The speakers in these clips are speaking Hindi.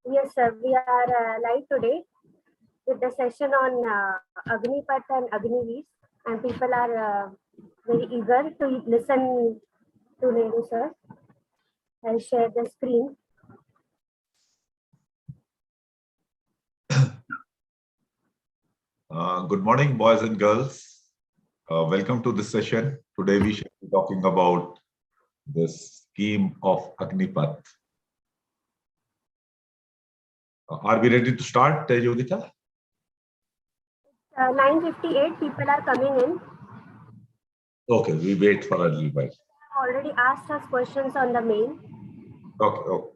Yes, sir. We are live today with the session on Agnipath and Agniveers, and people are very eager to listen to Nehru, sir. I'll share the screen. Good morning, boys and girls. Welcome to this session. Today we shall be talking about the scheme of Agnipath. Are we ready to start, Yogita? 9:58 people are coming in. Okay, we wait for a little while. Already asked us questions on the mail. Okay.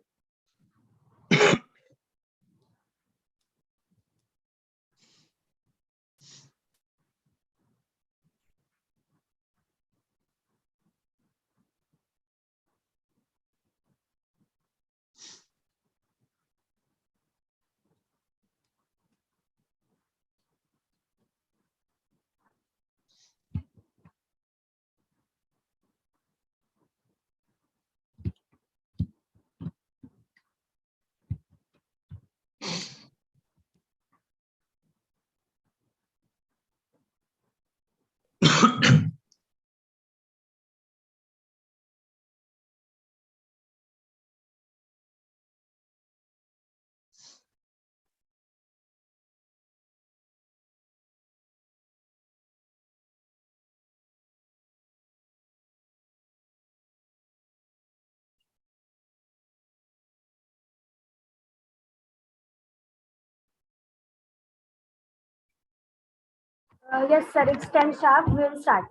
Yes, sir. It's 10 sharp. We'll start.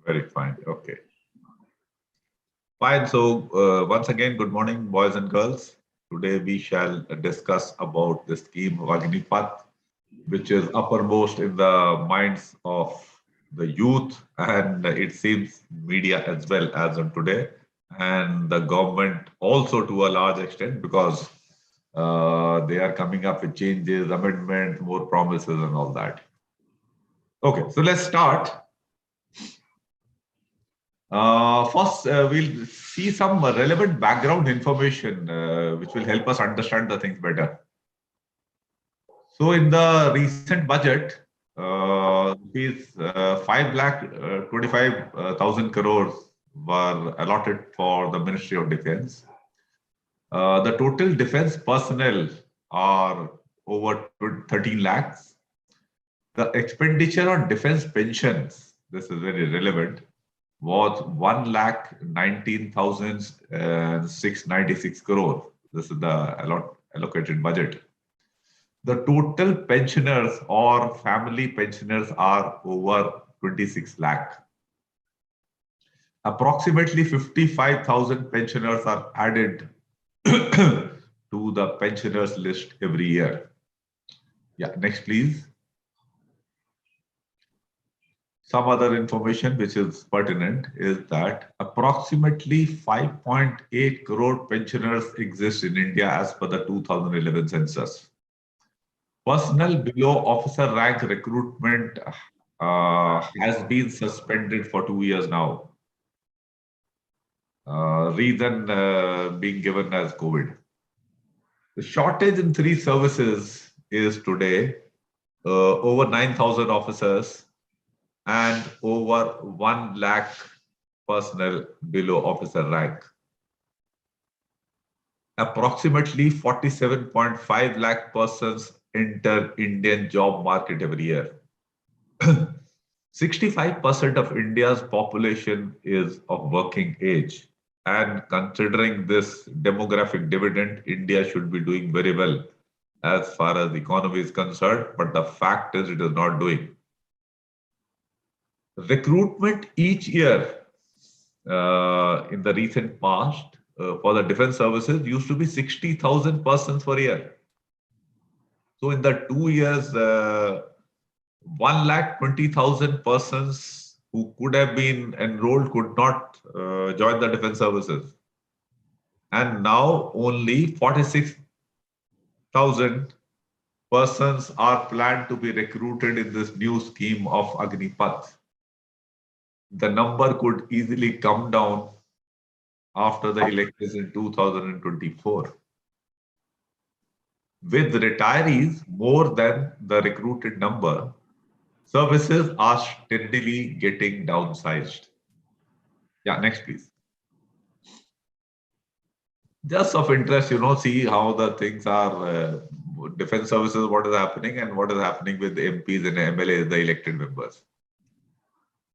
Very fine. Okay. Fine. So once again, good morning, boys and girls. Today we shall discuss about the scheme of Agnipath, which is uppermost in the minds of the youth and it seems media as well as on today, and the government also to a large extent because they are coming up with changes, amendments, more promises, and all that. Okay, so let's start. First, we'll see some relevant background information which will help us understand the things better. So, in the recent budget, these 5,25,000 crores were allotted for the Ministry of Defense. The total defense personnel are over 13 lakhs. The expenditure on defense pensions, this is very relevant, was 1,19,696 crore. This is the allocated budget. The total pensioners or family pensioners are over 26 lakh. Approximately 55,000 pensioners are added to the pensioners list every year. Yeah, next please. Some other information which is pertinent is that approximately 5.8 crore pensioners exist in India as per the 2011 census. Personnel below officer rank recruitment has been suspended for 2 years now. Reason being given as COVID. The shortage in 3 services is today over 9,000 officers and over 1 lakh personnel below officer rank. Approximately 47.5 lakh persons enter Indian job market every year. 65% of India's population is of working age. And considering this demographic dividend, India should be doing very well as far as the economy is concerned. But the fact is it is not doing. Recruitment each year in the recent past for the defense services used to be 60,000 persons per year. So in the 2 years, 1,20,000 persons who could have been enrolled could not join the defense services. And now only 46,000 persons are planned to be recruited in this new scheme of Agnipath. The number could easily come down after the elections in 2024. With retirees more than the recruited number, services are steadily getting downsized. Yeah, next please. Just of interest, see how the things are, defense services, what is happening and what is happening with the MPs and MLAs, the elected members.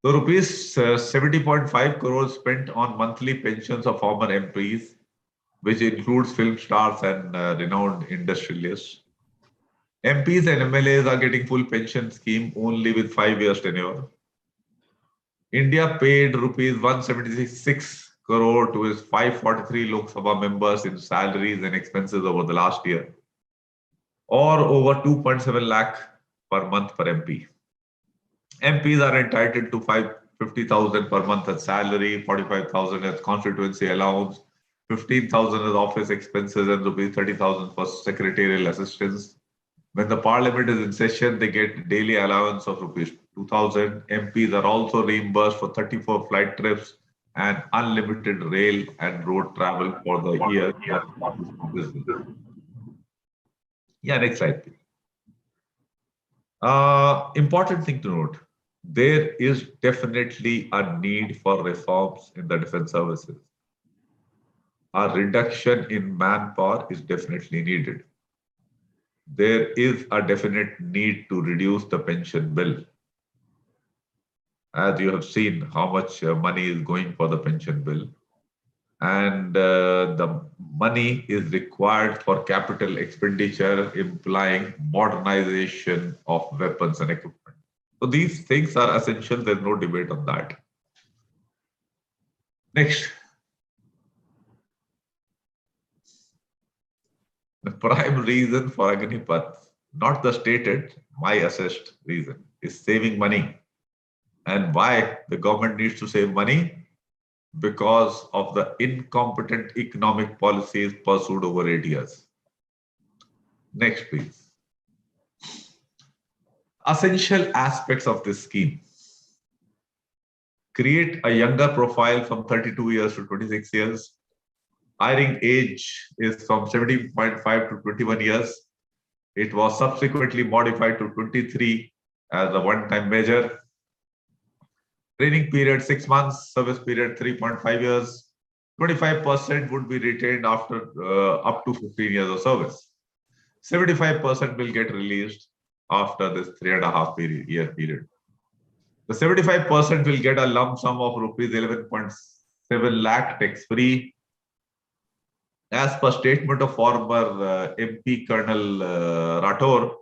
So rupees 70.5 crores spent on monthly pensions of former MPs, which includes film stars and renowned industrialists. MPs and MLAs are getting full pension scheme only with 5 years tenure. India paid rupees 176 crore to its 543 Lok Sabha members in salaries and expenses over the last year, or over 2.7 lakh per month per MP. MPs are entitled to 50,000 per month as salary, 45,000 as constituency allowance, 15,000 as office expenses, and rupees 30,000 for secretarial assistance. When the parliament is in session, they get daily allowance of rupees 2,000. MPs are also reimbursed for 34 flight trips and unlimited rail and road travel for the year. Yeah, next slide, please. Important thing to note, there is definitely a need for reforms in the defense services. A reduction in manpower is definitely needed. There is a definite need to reduce the pension bill. As you have seen how much money is going for the pension bill. And the money is required for capital expenditure, implying modernization of weapons and equipment. So these things are essential. There's no debate on that. Next. The prime reason for Agnipath, not the stated, my assessed reason, is saving money. And why the government needs to save money? Because of the incompetent economic policies pursued over 8 years. Next, please. Essential aspects of this scheme. Create a younger profile from 32 years to 26 years. Hiring age is from 17.5 to 21 years. It was subsequently modified to 23 as a one-time measure. Training period 6 months, service period 3.5 years. 25% would be retained after up to 15 years of service. 75% will get released after this 3.5 year period. The 75% will get a lump sum of rupees 11.7 lakh tax-free. As per statement of former MP Colonel Rathore,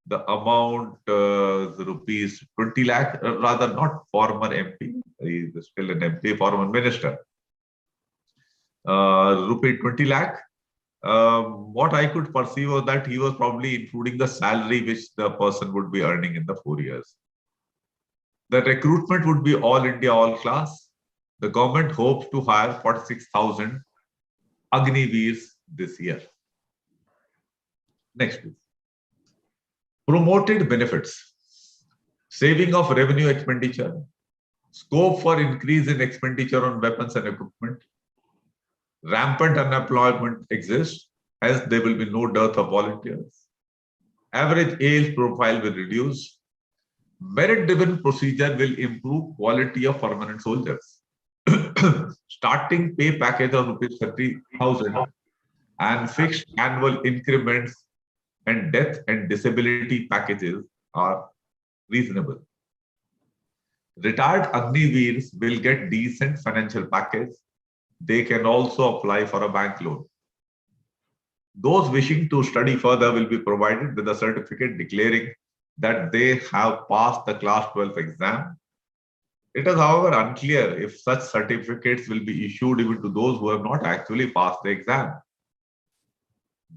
the amount is rupees 20 lakh, rather not former MP, he is still an MP, former minister. Rupee 20 lakh. What I could perceive was that he was probably including the salary which the person would be earning in the 4 years. The recruitment would be all India, all class. The government hopes to hire 46,000 Agniveers this year. Next, please. Promoted benefits. Saving of revenue expenditure. Scope for increase in expenditure on weapons and equipment. Rampant unemployment exists as there will be no dearth of volunteers. Average age profile will reduce. Merit-driven procedure will improve quality of permanent soldiers. Starting pay package of rupees 30,000 and fixed annual increments and death and disability packages are reasonable. Retired Agniveers will get decent financial package. They can also apply for a bank loan. Those wishing to study further will be provided with a certificate declaring that they have passed the class 12 exam. It is, however, unclear if such certificates will be issued even to those who have not actually passed the exam.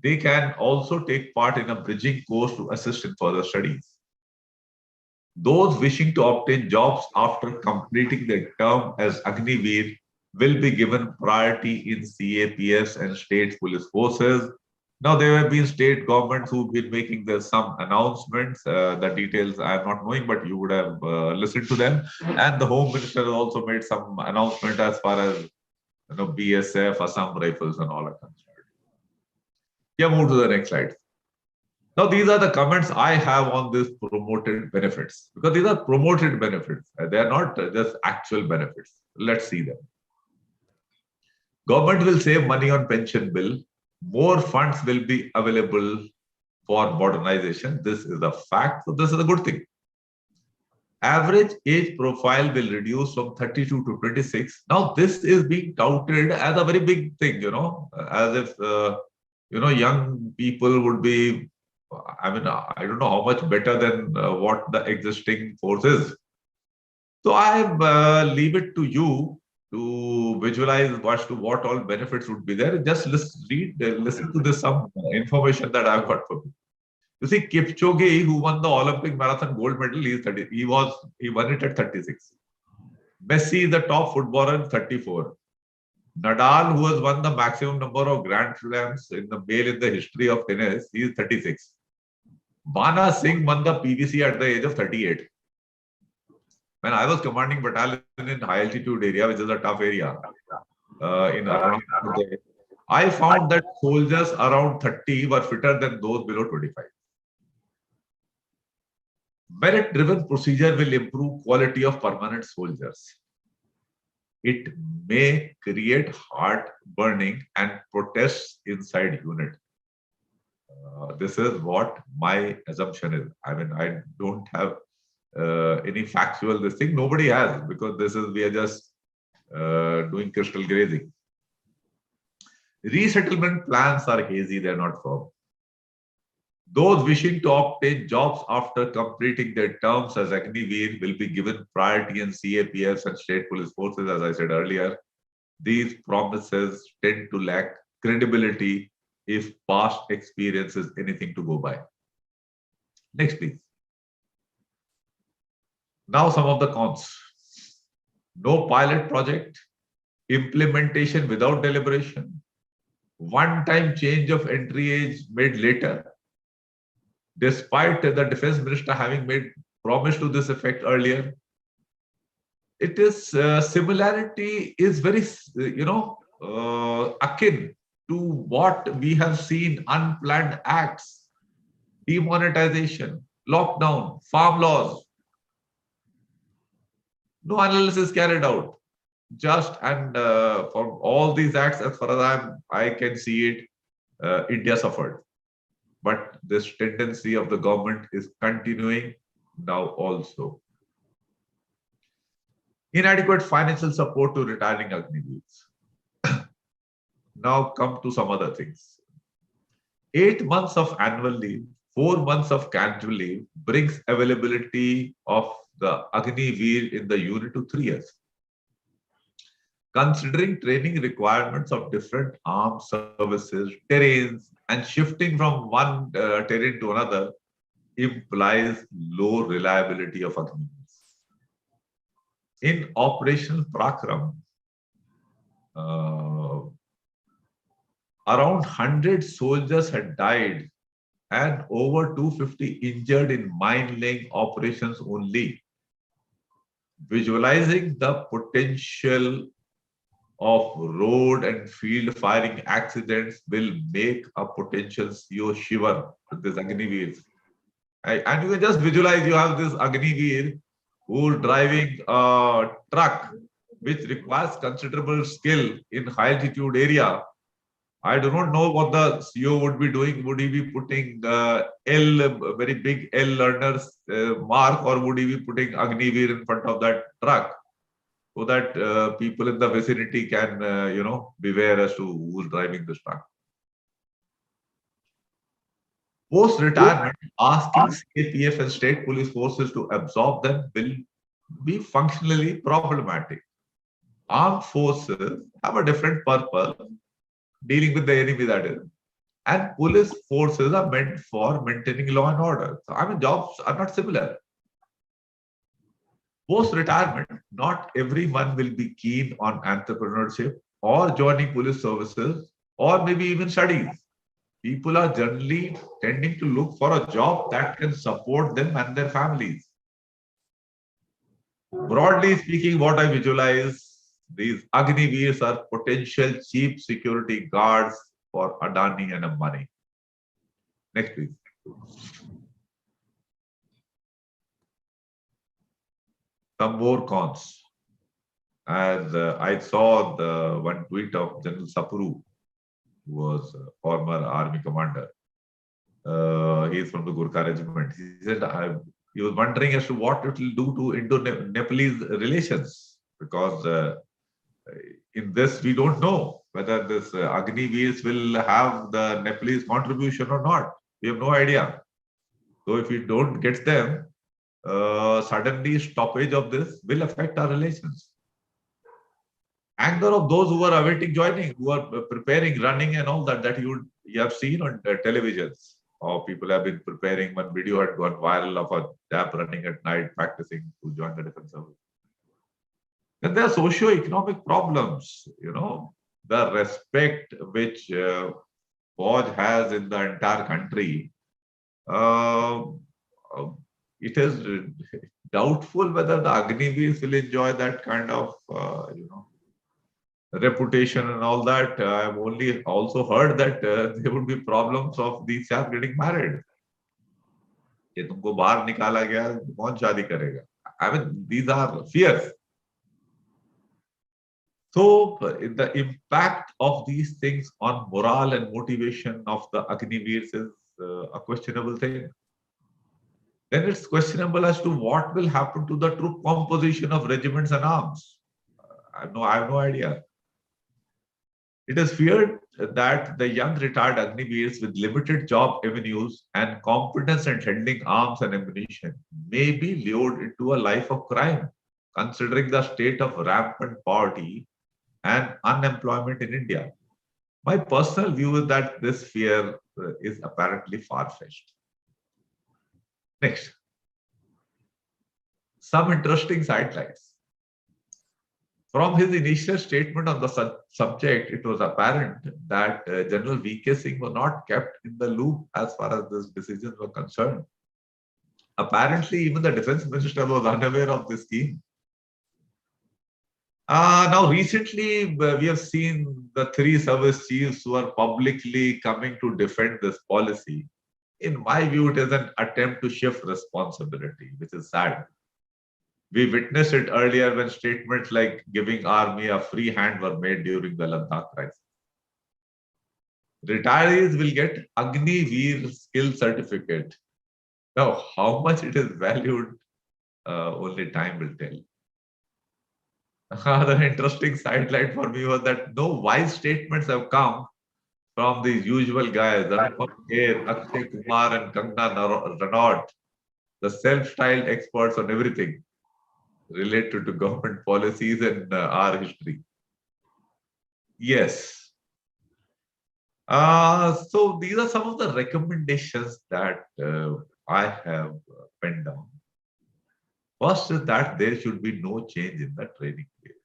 They can also take part in a bridging course to assist in further studies. Those wishing to obtain jobs after completing their term as Agniveer will be given priority in CAPS and state police forces. Now, there have been state governments who've been making some announcements. The details I am not knowing, but you would have listened to them. And the Home Minister has also made some announcement as far as BSF, Assam Rifles, and all are concerned. Yeah, move to the next slide. Now, these are the comments I have on this promoted benefits, because these are promoted benefits. They are not just actual benefits. Let's see them. Government will save money on pension bill. More funds will be available for modernization. This is a fact. So this is a good thing. Average age profile will reduce from 32 to 26. Now, this is being touted as a very big thing, as if, young people would be, I mean, I don't know how much better than what the existing force is. So I leave it to you to visualize what all benefits would be there. Just listen to this, some information that I've got for you. You see, Kipchoge, who won the Olympic marathon gold medal, he won it at 36. Messi is the top footballer at 34. Nadal, who has won the maximum number of Grand Slams in the history of tennis, he is 36. Bana Singh won the PVC at the age of 38. When I was commanding battalion in high altitude area, which is a tough area, in around, I found that soldiers around 30 were fitter than those below 25. Merit-driven procedure will improve quality of permanent soldiers. It may create heart burning and protests inside unit. This is what my assumption is. I mean, I don't have any factual this thing. Nobody has, because we are just doing crystal grazing. Resettlement plans are hazy, they're not firm. Those wishing to obtain jobs after completing their terms as Agniveer will be given priority in CAPS and state police forces, as I said earlier. These promises tend to lack credibility if past experience is anything to go by. Next, please. Now, some of the cons. No pilot project, implementation without deliberation, one-time change of entry age made later, despite the defense minister having made promise to this effect earlier. It is similarity is very, akin to what we have seen: unplanned acts, demonetization, lockdown, farm laws. No analysis carried out. For all these acts, as far as I can see it, India suffered. But this tendency of the government is continuing now also. Inadequate financial support to retiring Agniveers. Now come to some other things. 8 months of annual leave, 4 months of casual leave brings availability of the Agniveer in the unit to 3 years. Considering training requirements of different armed services, terrains, and shifting from one terrain to another implies low reliability of Agniveers. In Operation Prakram, around 100 soldiers had died and over 250 injured in mine-laying operations only. Visualizing the potential of road and field firing accidents will make a potential CO shiver with this Agniveers. And you can just visualize, you have this Agniveer who is driving a truck which requires considerable skill in high altitude area. I do not know what the CO would be doing. Would he be putting very big L learners mark, or would he be putting Agniveer in front of that truck, so that people in the vicinity can, beware as to who's driving this truck? Post-retirement, asking CAPF and state police forces to absorb them will be functionally problematic. Armed forces have a different purpose, dealing with the enemy, that is. And police forces are meant for maintaining law and order. So, I mean, jobs are not similar. Post-retirement, not everyone will be keen on entrepreneurship or joining police services or maybe even studies. People are generally tending to look for a job that can support them and their families. Broadly speaking, what I visualize, these Agniveers are potential cheap security guards for Adani and Ambani. Next, please. Some more cons. As I saw the one tweet of General Sapru, who was a former army commander. He is from the Gurkha regiment. He said he was wondering as to what it will do to Indo-Nepalese relations, because in this we don't know whether this Agniveers will have the Nepalese contribution or not. We have no idea. So if we don't get them, suddenly stoppage of this will affect our relations. Anger of those who are awaiting joining, who are preparing, running and all that you have seen on televisions. Or people have been preparing. One video had gone viral of a chap running at night, practicing to join the defense service. Then there are socio-economic problems, the respect which Fauj has in the entire country. It is doubtful whether the Agniveers will enjoy that kind of, reputation and all that. I've only also heard that there would be problems of these chaps getting married. कि तुमको बाहर निकाला गया, कौन शादी करेगा? I mean, these are fears. So the impact of these things on morale and motivation of the Agniveers is a questionable thing. Then it's questionable as to what will happen to the troop composition of regiments and arms. I have no idea. It is feared that the young retired Agniveers with limited job avenues and competence in handling arms and ammunition may be lured into a life of crime, considering the state of rampant poverty and unemployment in India. My personal view is that this fear is apparently far-fetched. Next, some interesting sidelights. From his initial statement on the subject, it was apparent that General V.K. Singh was not kept in the loop as far as these decisions were concerned. Apparently, even the defense minister was unaware of this scheme. Now, recently, we have seen the three service chiefs who are publicly coming to defend this policy. In my view, it is an attempt to shift responsibility, which is sad. We witnessed it earlier when statements like giving army a free hand were made during the Ladakh crisis. Retirees will get Agniveer skill certificate. Now, how much it is valued, only time will tell. Another interesting sidelight for me was that no wise statements have come from these usual guys, Anupam Kher, Akshay Kumar and Kangana Ranaut, the self-styled experts on everything related to government policies and our history. Yes. So these are some of the recommendations that I have penned down. First is that there should be no change in the training period,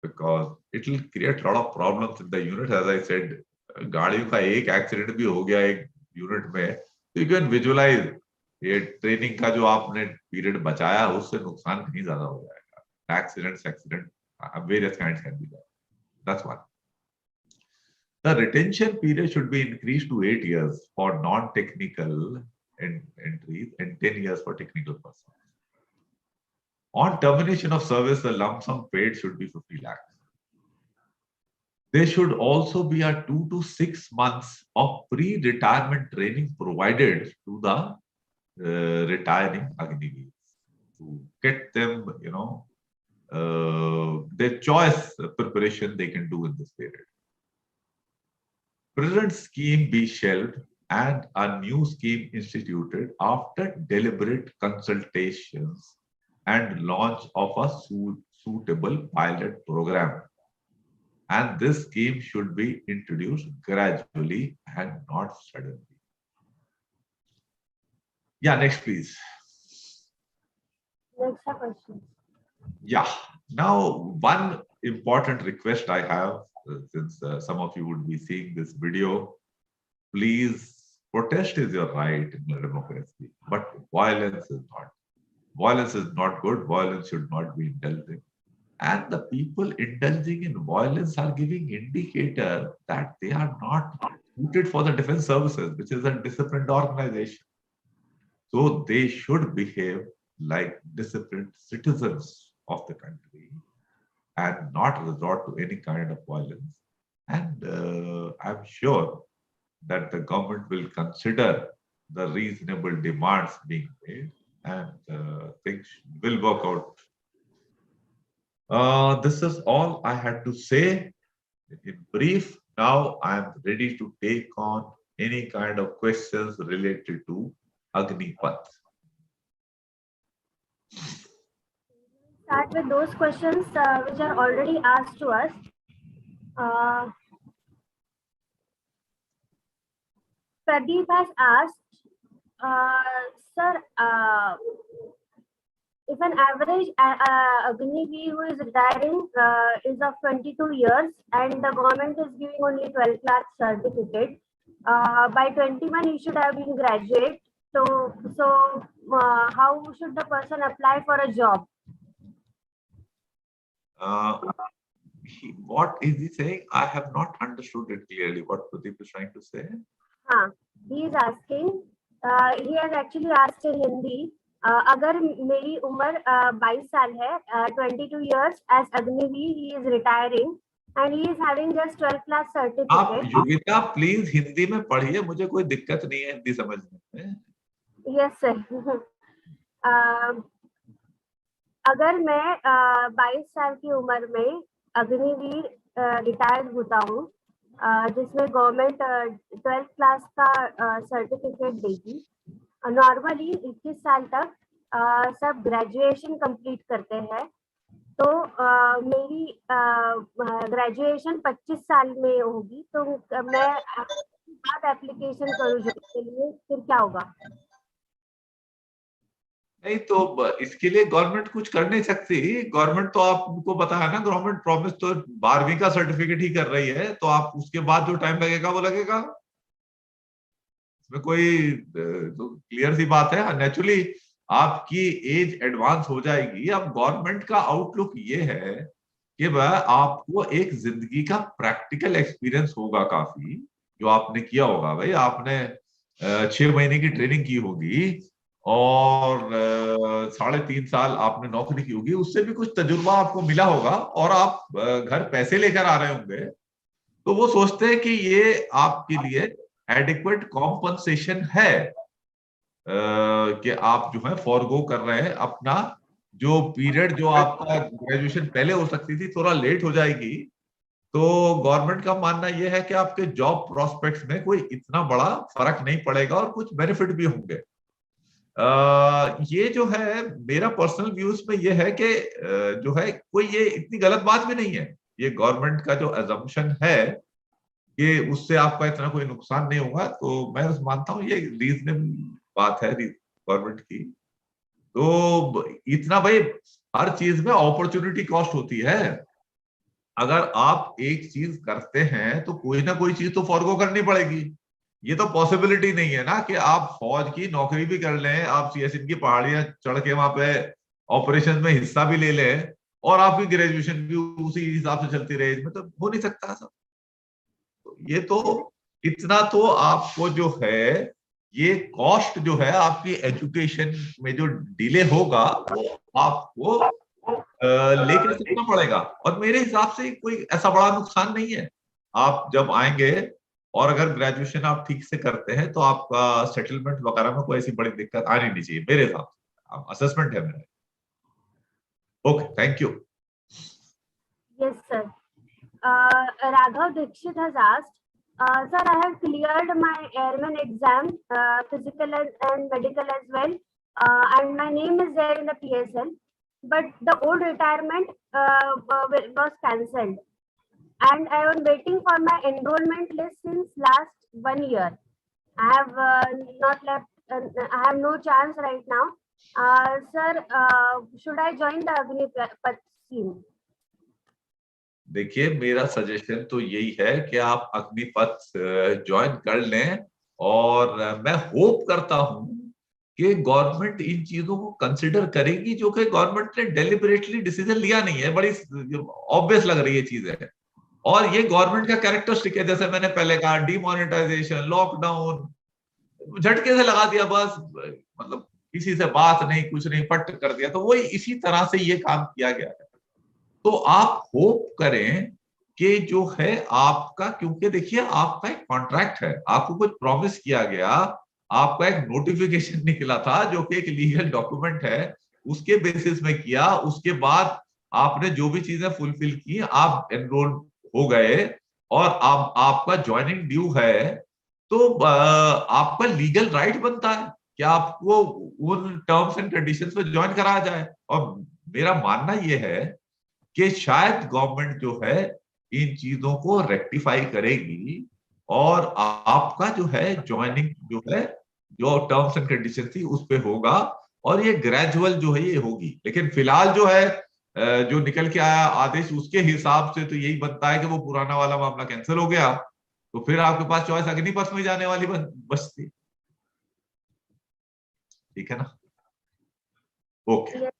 because it will create a lot of problems in the unit. As I said, गाड़ियों का एक accident भी हो गया एक unit में, so you can visualize ये ट्रेनिंग का जो आपने पीरियड बचाया उससे नुकसान कहीं ज्यादा हो जाएगा. Accident, various kinds can be there. That's one. The retention period should be increased to 8 years for non-technical entries and 10 years for technical persons. On termination of service, the lump sum paid should be 50 lakhs. There should also be a 2 to 6 months of pre-retirement training provided to the retiring Agniveers to get them, their choice preparation they can do in this period. Present scheme be shelved and a new scheme instituted after deliberate consultations and launch of a suitable pilot program. And this scheme should be introduced gradually and not suddenly. Yeah, next please. Next question. Yeah. Now, one important request I have, since some of you would be seeing this video, please, protest is your right in a democracy, but violence is not. Violence is not good. Violence should not be indulged in. And the people indulging in violence are giving indicator that they are not suited for the defense services, which is a disciplined organization. So they should behave like disciplined citizens of the country and not resort to any kind of violence. And I'm sure that the government will consider the reasonable demands being made, and things will work out. This is all I had to say in brief. Now I'm ready to take on any kind of questions related to Agnipath. Start with those questions which are already asked to us. Pradeep has asked, sir, if an average Agniveer who is retiring is of 22 years and the government is giving only 12 class certificate, by 21 he should have been graduate. So how should the person apply for a job? What is he saying? I have not understood it clearly. What Pradeep is trying to say? He is asking, he has actually asked in Hindi, अगर मेरी उम्र 22 साल है, 22 years as Agniveer, he is retiring and he is having just 12 class certificate. आप योगिता प्लीज हिंदी में पढ़िए, मुझे कोई दिक्कत नहीं है हिंदी समझने में. Yes sir. अगर मैं 22 साल की उम्र में अग्निवीर रिटायर्ड होता हूँ, जिसमें गवर्नमेंट 12th क्लास का सर्टिफिकेट देगी. नॉर्मली 21 साल तक सब ग्रेजुएशन कंप्लीट करते हैं, तो मेरी ग्रेजुएशन 25 साल में होगी, तो मैं बाद एप्लीकेशन करूँ जॉब के लिए, फिर क्या होगा? नहीं, तो इसके लिए गवर्नमेंट कुछ कर नहीं सकती. गवर्नमेंट तो आपको पता है ना, गवर्नमेंट प्रॉमिस तो 12वीं का सर्टिफिकेट ही कर रही है, तो आप उसके बाद जो टाइम लगेगा वो लगेगा. इसमें कोई तो क्लियर सी बात है. नेचुरली आपकी एज एडवांस हो जाएगी. अब गवर्नमेंट का आउटलुक ये है कि वह आपको एक जिंदगी का प्रैक्टिकल एक्सपीरियंस होगा काफी, जो आपने किया होगा. भाई आपने 6 महीने की ट्रेनिंग की होगी और 3.5 साल आपने नौकरी की होगी, उससे भी कुछ तजुर्बा आपको मिला होगा, और आप घर पैसे लेकर आ रहे होंगे, तो वो सोचते हैं कि ये आपके लिए एडिक्वेट कॉम्पनसेशन है कि आप जो है फॉरगो कर रहे हैं अपना जो पीरियड, जो आपका ग्रेजुएशन पहले हो सकती थी थोड़ा लेट हो जाएगी. तो गवर्नमेंट का मानना यह है कि आपके जॉब प्रोस्पेक्ट्स में कोई इतना बड़ा फर्क नहीं पड़ेगा और कुछ बेनिफिट भी होंगे. ये जो है मेरा पर्सनल व्यूज में ये है कि जो है कोई ये इतनी गलत बात भी नहीं है. ये गवर्नमेंट का जो अजम्पशन है कि उससे आपका इतना कोई नुकसान नहीं होगा, तो मैं मानता हूँ ये रीजनेबल बात है गवर्नमेंट की. तो इतना भाई हर चीज में अपॉर्चुनिटी कॉस्ट होती है. अगर आप एक चीज करते हैं तो कोई ना कोई चीज तो फॉरगो करनी पड़ेगी. ये तो पॉसिबिलिटी नहीं है ना कि आप फौज की नौकरी भी कर लें, आप सियाचिन की पहाड़ियां चढ़ के वहां पे ऑपरेशन में हिस्सा भी ले लें और आपकी ग्रेजुएशन भी उसी हिसाब से चलती रहे. इसमें तो हो नहीं सकता सब. तो ये तो इतना तो आपको जो है ये कॉस्ट जो है आपकी एजुकेशन में जो डिले होगा वो आपको लेकर चलना पड़ेगा. और मेरे हिसाब से कोई ऐसा बड़ा नुकसान नहीं है. आप जब आएंगे और अगर ग्रेजुएशन आप ठीक से करते हैं तो आपका सेटलमेंट वगैरह में कोई ऐसी बड़ी दिक्कत आनी नहीं चाहिए मेरे हिसाब से. असेसमेंट है मेरा. Okay, thank you. Yes, sir. Raghav Dixit has asked, sir, I have cleared my airman exam, physical and medical as well, and my name is there in the PSL, but the old retirement was cancelled, and I am waiting for my enrollment list since last 1 year. I have not left. I have no chance right now. Sir, should I join the Agnipath scheme? देखिए, मेरा सजेशन तो यही है कि आप अग्निपथ ज्वाइन कर लें, और मैं होप करता हूं कि गवर्नमेंट इन चीजों को कंसिडर करेगी, जो कि गवर्नमेंट ने डेलिबरेटली डिसीजन लिया नहीं है. बड़ी ऑब्वियस लग रही है चीजें, और ये गवर्नमेंट का कैरेक्टरिस्टिक है. जैसे मैंने पहले कहा, डिमोनेटाइजेशन, लॉकडाउन, झटके से लगा दिया बस, मतलब किसी से बात नहीं, कुछ नहीं, पट कर दिया। तो वही इसी तरह से ये काम किया गया है। तो आप होप करें कि जो है आपका, क्योंकि देखिए आपका एक कॉन्ट्रैक्ट है, आपको कुछ प्रॉमिस किया गया, आपका एक नोटिफिकेशन निकला था जो कि एक लीगल डॉक्यूमेंट है, उसके बेसिस में किया, उसके बाद आपने जो भी चीजें फुलफिल की, आप एनरोल हो गए और आप आपका ज्वाइनिंग ड्यू है, तो आपका लीगल राइट बनता है कि आपको उन टर्म्स एंड कंडीशंस में ज्वाइन कराया जाए। और मेरा मानना यह है कि शायद गवर्नमेंट जो है इन चीजों को रेक्टिफाई करेगी और आपका जो है ज्वाइनिंग जो है, जो टर्म्स एंड कंडीशन थी उस पे होगा, और ये ग्रेजुअल जो है ये होगी। लेकिन फिलहाल जो है जो निकल के आया आदेश, उसके हिसाब से तो यही बनता है कि वो पुराना वाला मामला कैंसिल हो गया, तो फिर आपके पास चॉइस अग्निपथ में जाने वाली बचती। ठीक है ना? Okay.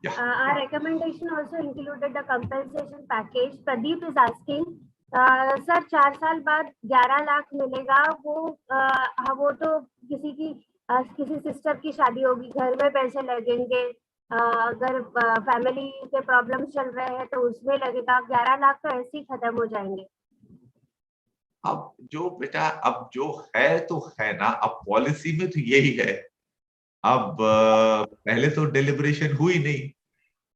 Yes, sir. Our recommendation also included the compensation package. Pradeep is asking, sir 4 साल बाद 11 लाख मिलेगा, वो तो किसी सिस्टर की शादी होगी, घर में पैसे लगेंगे, अगर फैमिली के प्रॉब्लम चल रहे हैं तो उसमें लगेगा, 11 लाख तो ऐसे ही खत्म हो जाएंगे। अब जो बेटा, अब जो है तो है ना, अब पॉलिसी में तो यही है। अब पहले तो डिलिब्रेशन हुई नहीं,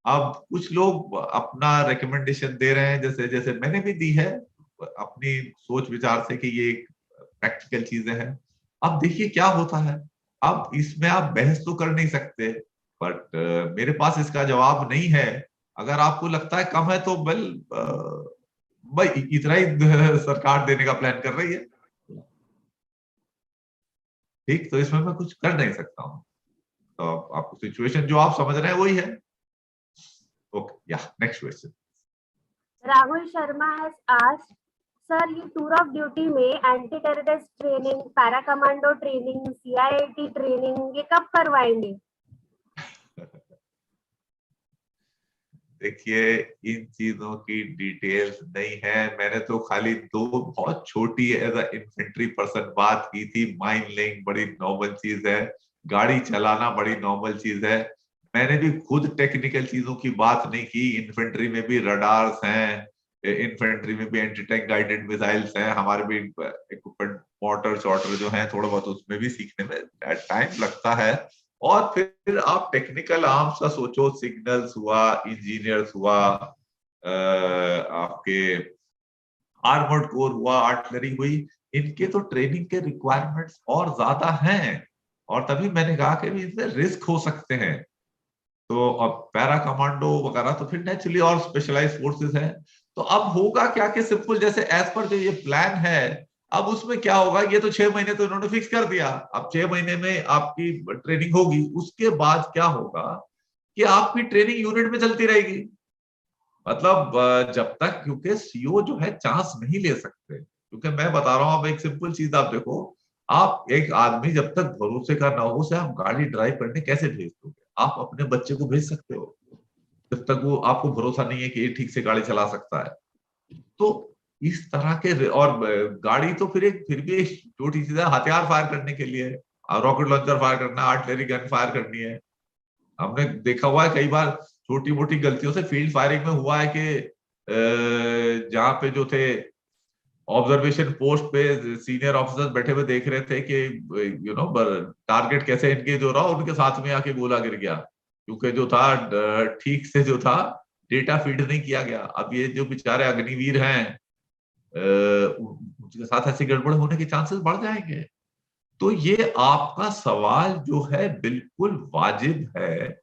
अब कुछ लोग अपना रिकमेंडेशन दे रहे हैं, जैसे जैसे मैंने भी दी है अपनी सोच विचार से कि ये प्रैक्टिकल चीजें हैं। अब देखिए क्या होता है। अब इसमें आप बहस तो कर नहीं सकते, बट मेरे पास इसका जवाब नहीं है। अगर आपको लगता है कम है तो वेल, भाई इतना ही सरकार देने का प्लान कर रही है, ठीक, तो इसमें मैं कुछ कर नहीं सकता हूँ। तो आपको सिचुएशन जो आप समझ रहे हैं वही है। ओके, या next question. Rahul Sharma has asked, sir ये टूर ऑफ ड्यूटी में anti terrorist training, para commando training, CIT training, ये कब करवाएंगे? देखिए, इन चीजों की डिटेल्स नहीं है। मैंने तो खाली दो बहुत छोटी एज अ इन्फेंट्री पर्सन बात की थी। माइन लेइंग बड़ी नॉर्मल चीज है, गाड़ी चलाना बड़ी नॉर्मल चीज है। मैंने भी खुद टेक्निकल चीजों की बात नहीं की। इन्फेंट्री में भी रडार्स हैं, इन्फेंट्री में भी एंटी टैंक गाइडेड मिसाइल्स हैं, हमारे भी इक्विपमेंट मोटर शॉर्टर जो है थोड़ा बहुत उसमें भी सीखने में टाइम लगता है। और फिर आप टेक्निकल आर्म्स का सोचो, सिग्नल्स हुआ, इंजीनियर्स हुआ, आपके आर्मर्ड कोर हुआ, आर्टिलरी हुई, इनके तो ट्रेनिंग के रिक्वायरमेंट्स और ज्यादा हैं। और तभी मैंने कहा कि इसमें रिस्क हो सकते हैं। तो अब पैरा कमांडो वगैरह तो फिर नेचुरली और स्पेशलाइज्ड फोर्सेस है। तो अब होगा क्या कि सिंपल जैसे एज पर जो ये प्लान है, अब उसमें क्या होगा, ये तो 6 महीने तो इन्होंने फिक्स कर दिया। अब 6 महीने में आपकी ट्रेनिंग होगी, उसके बाद क्या होगा कि आपकी ट्रेनिंग यूनिट में चलती रहेगी। मतलब जब तक, क्योंकि सीओ जो है चांस नहीं ले सकते, क्योंकि मैं बता रहा हूं, अब एक सिंपल चीज आप देखो, आप एक आदमी जब तक भरोसे का ना हो उसे आप गाड़ी ड्राइव करने कैसे भेज दोगे? आप अपने बच्चे को भेज सकते हो जब तक वो आपको भरोसा नहीं है कि ये ठीक से गाड़ी चला सकता है। तो इस तरह के, और गाड़ी तो फिर भी एक छोटी चीज है, हथियार फायर करने के लिए, रॉकेट लॉन्चर फायर करना, आर्टिलरी गन फायर करनी है। हमने देखा हुआ है कई बार छोटी मोटी गलतियों से फील्ड फायरिंग में हुआ है कि जहां पे जो थे ऑब्जर्वेशन पोस्ट पे सीनियर ऑफिसर्स बैठे हुए देख रहे थे कि टारगेट कैसे इंगेज हो रहा, उनके साथ में आके गोला गिर गया, क्योंकि जो था ठीक से जो था डेटा फीड नहीं किया गया। अब ये जो बेचारे अग्निवीर हैं, उनके साथ ऐसी गड़बड़ होने के चांसेस बढ़ जाएंगे। तो ये आपका सवाल जो है बिल्कुल वाजिब है,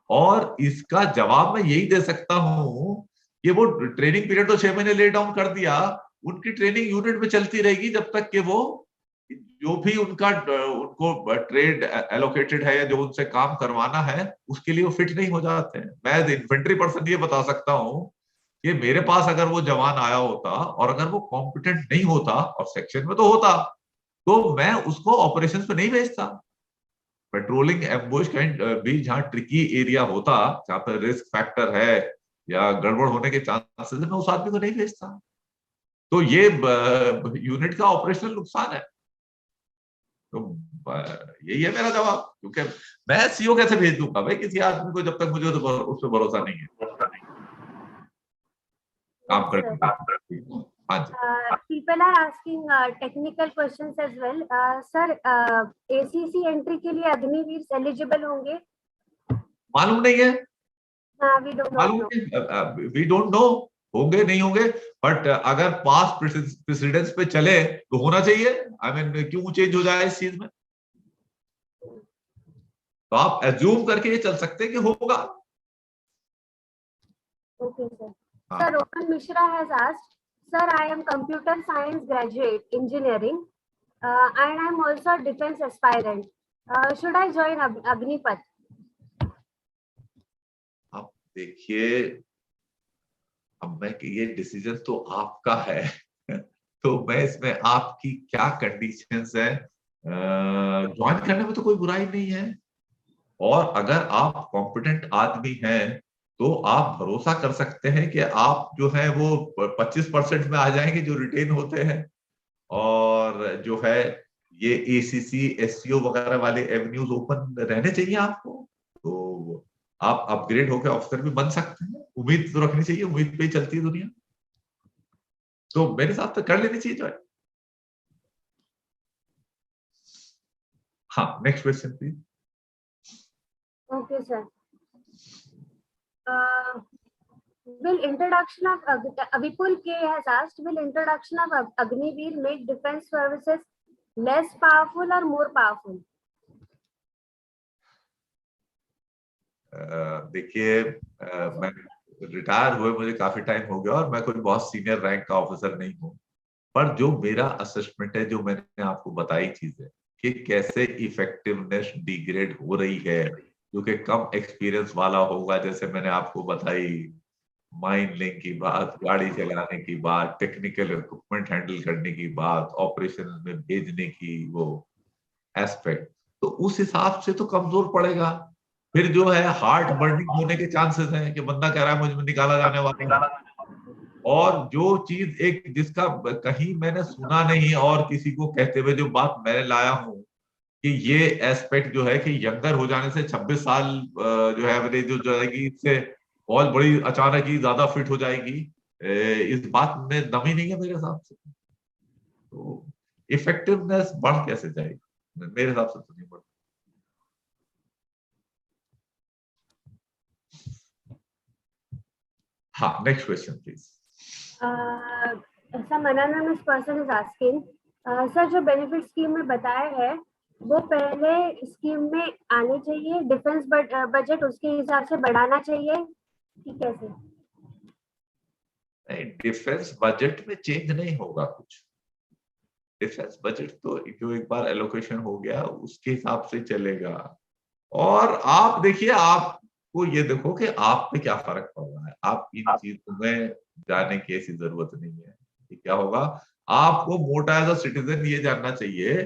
और इसका जवाब मैं यही दे सकता हूं कि वो ट्रेनिंग पीरियड तो 6 महीने लेट डाउन कर दिया, उनकी ट्रेनिंग यूनिट में चलती रहेगी जब तक कि वो जो भी उनको ट्रेड एलोकेटेड है या जो उनसे काम करवाना है उसके लिए वो फिट नहीं हो जाते हैं। मैं इन्फेंट्री पर्सन ये बता सकता हूँ कि मेरे पास अगर वो जवान आया होता और अगर वो कॉम्पिटेंट नहीं होता, और सेक्शन में तो होता, तो मैं उसको ऑपरेशंस पे नहीं भेजता। पेट्रोलिंग एम्बुश काइंड भी जहाँ ट्रिकी एरिया होता, जहाँ पर रिस्क फैक्टर है या गड़बड़ होने के चांसेस है, मैं उस आदमी को नहीं भेजता। तो ये यूनिट का ऑपरेशनल नुकसान है। तो यही है मेरा जवाब, क्योंकि मैं सीओ कैसे भेज दूंगा भाई किसी आदमी को जब तक मुझे तो उस पर भरोसा नहीं है काम Yes, करने sir. का। हाँ जी, People are asking technical questions as well. Sir, ACC entry के लिए अग्निवीर एलिजिबल होंगे? मालूम नहीं है, We do not मालूम know. नहीं, वी डोंट नो, होंगे नहीं होंगे, बट अगर पास प्रेसिडेंस पे चले तो होना चाहिए। आई मीन क्यों चेंज हो जाए इस चीज में, तो आप एज्यूम करके ये चल सकते हैं कि होगा। Okay, sir. हाँ, Sir, Rohan Mishra has asked, Sir, I am computer science graduate engineering and I am also a defense aspirant. Should I join Agnipath? अब देखिए, अब मैं कि ये डिसीजन तो आपका है तो मैं इसमें आपकी क्या कंडीशंस है, ज्वाइन करने में तो कोई बुराई नहीं है, और अगर आप कॉम्पिटेंट आदमी हैं तो आप भरोसा कर सकते हैं कि आप जो है वो 25% में आ जाएंगे जो रिटेन होते हैं, और जो है ये एसीसी एससीओ वगैरह वाले एवेन्यूज ओपन रहने चाहिए आपको, तो आप अपग्रेड होकर ऑफिसर भी बन सकते हैं। उम्मीद तो रखनी चाहिए, उम्मीद पे ही चलती है दुनिया, तो मेरे साथ तो कर लेनी चाहिए ज्वाइन। हाँ, next question please. Okay, sir. Will introduction of Vipul K has asked, will introduction of Agniveer make defense services less powerful or more powerful? देखिए, मैं रिटायर हुए मुझे काफी टाइम हो गया और मैं कोई बहुत सीनियर रैंक का ऑफिसर नहीं हूँ, पर जो मेरा असेसमेंट है, जो मैंने आपको बताई चीजें कि कैसे इफेक्टिवनेस डिग्रेड हो रही है, जो कि कम एक्सपीरियंस वाला होगा, जैसे मैंने आपको बताई माइन लिंक की बात, गाड़ी चलाने की बात, टेक्निकल इक्विपमेंट हैंडल करने की बात, ऑपरेशन में भेजने की वो एस्पेक्ट, तो उस हिसाब से तो कमजोर पड़ेगा। फिर जो है हार्ट बर्निंग होने के चांसेस हैं कि बंदा कह रहा है मुझे में निकाला जाने वाला है, और जो चीज एक जिसका कहीं मैंने सुना नहीं और किसी को कहते हुए जो बात मैं लाया हूं कि ये एस्पेक्ट जो है कि यंगर हो जाने से 26 साल जो है एवरेज जो जाएगी, इससे बहुत बड़ी अचानक ही ज्यादा फिट हो जाएगी, इस बात में दम ही नहीं है मेरे हिसाब से, तो इफेक्टिवनेस बढ़ कैसे जाएगी, मेरे हिसाब से तो नहीं बढ़। हाँ, next question please. Some anonymous person is asking, sir जो बेनिफिट स्कीम में बताया है वो पहले स्कीम में आने चाहिए, डिफेंस बजट उसके हिसाब से बढ़ाना चाहिए कि कैसे? नहीं, डिफेंस बजट में चेंज नहीं होगा कुछ, डिफेंस बजट तो जो एक बार एलोकेशन हो गया उसके हिसाब से चलेगा, और आप देखिए, आपको ये देखो कि आप पे क्या फर्क पड़ रहा है, आप इन चीजों में जाने की ऐसी जरूरत नहीं है कि क्या होगा। आपको मोटा एज अ सिटीजन ये जानना चाहिए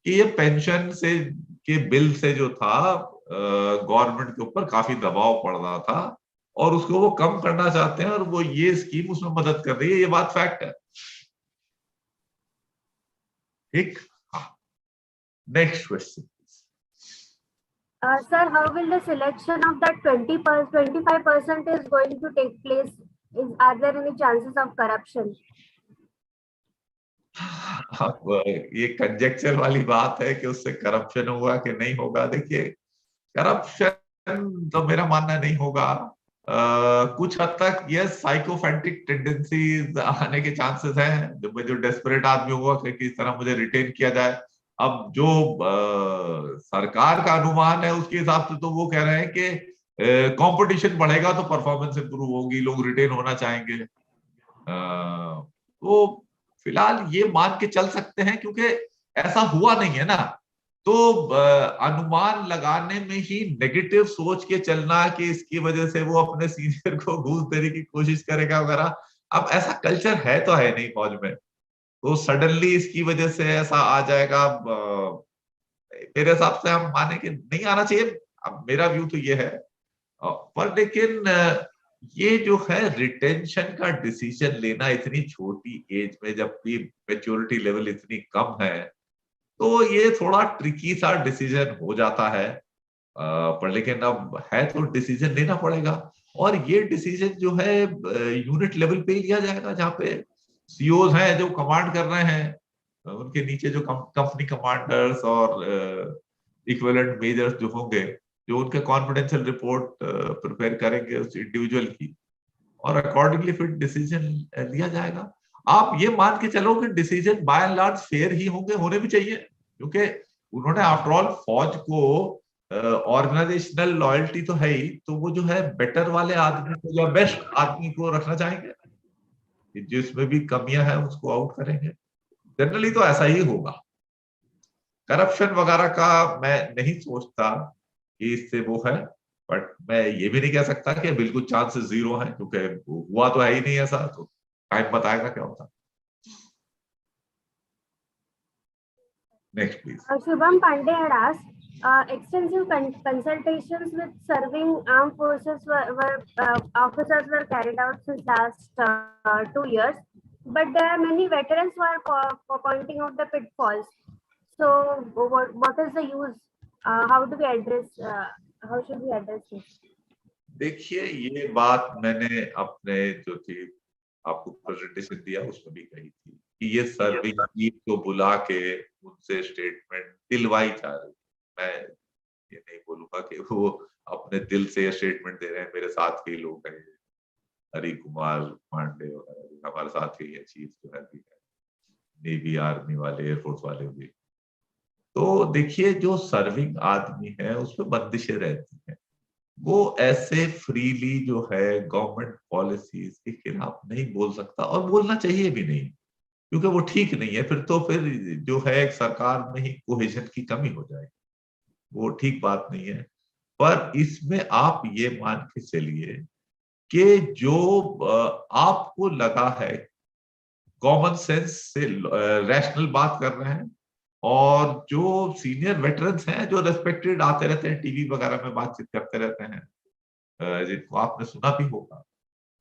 कि ये पेंशन से के बिल से जो था गवर्नमेंट के ऊपर काफी दबाव पड़ रहा था, और उसको वो कम करना चाहते हैं, और वो ये स्कीम उसमें मदद कर रही है, ये बात फैक्ट है। ठीक, हाँ, next question. Sir, how will the selection of that 25% is going to take place? Are there any chances of corruption? अब ये कंजेक्चर वाली बात है कि उससे करप्शन हुआ कि नहीं होगा। देखिए, करप्शन तो मेरा मानना नहीं होगा, कुछ हद तक ये साइकोफेंटिक टेंडेंसीज आने के चांसेस हैं, जो डेस्परेट आदमी होगा कि किस तरह मुझे रिटेन किया जाए। अब जो सरकार का अनुमान है उसके हिसाब से तो वो कह रहे हैं कि कंपटीशन बढ़ेगा तो परफॉर्मेंस इंप्रूव होगी, लोग रिटेन होना चाहेंगे, तो फिलहाल ये मान के चल सकते हैं, क्योंकि ऐसा हुआ नहीं है ना, तो अनुमान लगाने में ही नेगेटिव सोच के चलना कि इसकी वजह से वो अपने सीनियर को घूस देने की कोशिश करेगा वगैरह, अब ऐसा कल्चर है तो है नहीं फौज में, तो सडनली इसकी वजह से ऐसा आ जाएगा, मेरे हिसाब से हम माने कि नहीं आना चाहिए। अब मेरा व्यू तो ये है, पर लेकिन ये जो है रिटेंशन का डिसीजन लेना इतनी छोटी एज में, जबकि मेच्योरिटी लेवल इतनी कम है, तो ये थोड़ा ट्रिकी सा डिसीजन हो जाता है, पर लेकिन अब है तो डिसीजन लेना पड़ेगा। और ये डिसीजन जो है यूनिट लेवल पे ही लिया जाएगा, जहाँ पे सीईओज हैं जो कमांड कर रहे हैं, उनके नीचे जो कंपनी कमांडर्स और इक्विवेलेंट मेजर्स जो होंगे, जो उनके कॉन्फिडेंशियल रिपोर्ट प्रिपेयर करेंगे उस इंडिविजुअल की, और अकॉर्डिंगली फिर डिसीजन लिया जाएगा। आप ये मान के चलो कि decision by and large fair ही होंगे, होने भी चाहिए, क्योंकि उन्होंने आफ्टर ऑल फौज को ऑर्गेनाइजेशनल लॉयल्टी तो है ही, तो वो जो है बेटर वाले आदमी को या बेस्ट आदमी को रखना चाहेंगे, जिसमें भी कमियां हैं उसको आउट करेंगे। जनरली तो ऐसा ही होगा। करप्शन वगैरह का मैं नहीं सोचता कि इससे वो है, बट मैं ये भी नहीं कह सकता कि बिल्कुल चांसेस जीरो हैं, क्योंकि हुआ तो है ही नहीं ऐसा, तो टाइम बताएगा क्या होता। Next please. Shubham Pandey had asked, extensive consultations with serving armed forces officers were carried out since last 2 years, but there are many veterans who are pointing out the pitfalls. So, what is the use? How do we address? How should we address this? देखिए, ये बात मैंने अपने जो थी आपको प्रेजेंटेशन दिया उसमें भी कही थी कि ये सर्विंग टीम को बुला के उनसे स्टेटमेंट दिलवाई जा रही। मैं ये नहीं बोलूंगा कि वो अपने दिल से स्टेटमेंट दे रहे हैं। मेरे साथ के लोग हैं, हरि कुमार पांडे वगैरह हमारे साथ ही है, चीफ जो है नेवी आर्मी वाले, एयरफोर्स वाले भी। तो देखिए, जो सर्विंग आदमी है उसमें बंदिशें रहती हैं, वो ऐसे फ्रीली जो है गवर्नमेंट पॉलिसीज के खिलाफ नहीं बोल सकता, और बोलना चाहिए भी नहीं, क्योंकि वो ठीक नहीं है। फिर जो है एक सरकार में ही कोहेजन की कमी हो जाएगी, वो ठीक बात नहीं है। पर इसमें आप ये मान के चलिए कि जो आपको लगा है कॉमन सेंस से रैशनल बात कर रहे हैं, और जो सीनियर वेटरन्स हैं जो रेस्पेक्टेड आते रहते हैं टीवी वगैरह में बातचीत करते रहते हैं, जिनको आपने सुना भी होगा,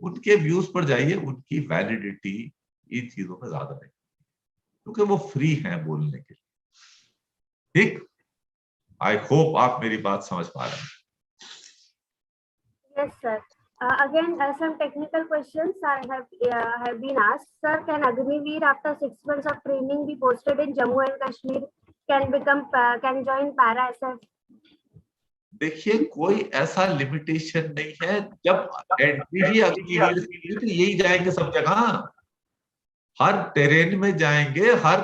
उनके व्यूज पर जाइए। उनकी वैलिडिटी इन चीजों में ज्यादा नहीं, क्योंकि वो फ्री हैं बोलने के लिए। ठीक, आई होप आप मेरी बात समझ पा रहे हैं। Yes, sir. Again, some technical questions have been asked. Sir, can Agniveer after 6 months of training be posted in Jammu and Kashmir? Can join para SF? देखिए, कोई ऐसा लिमिटेशन नहीं है। जब एंट्री ही अग्निवीर की तो यही जाएंगे सब जगह, हर टेरेन में जाएंगे, हर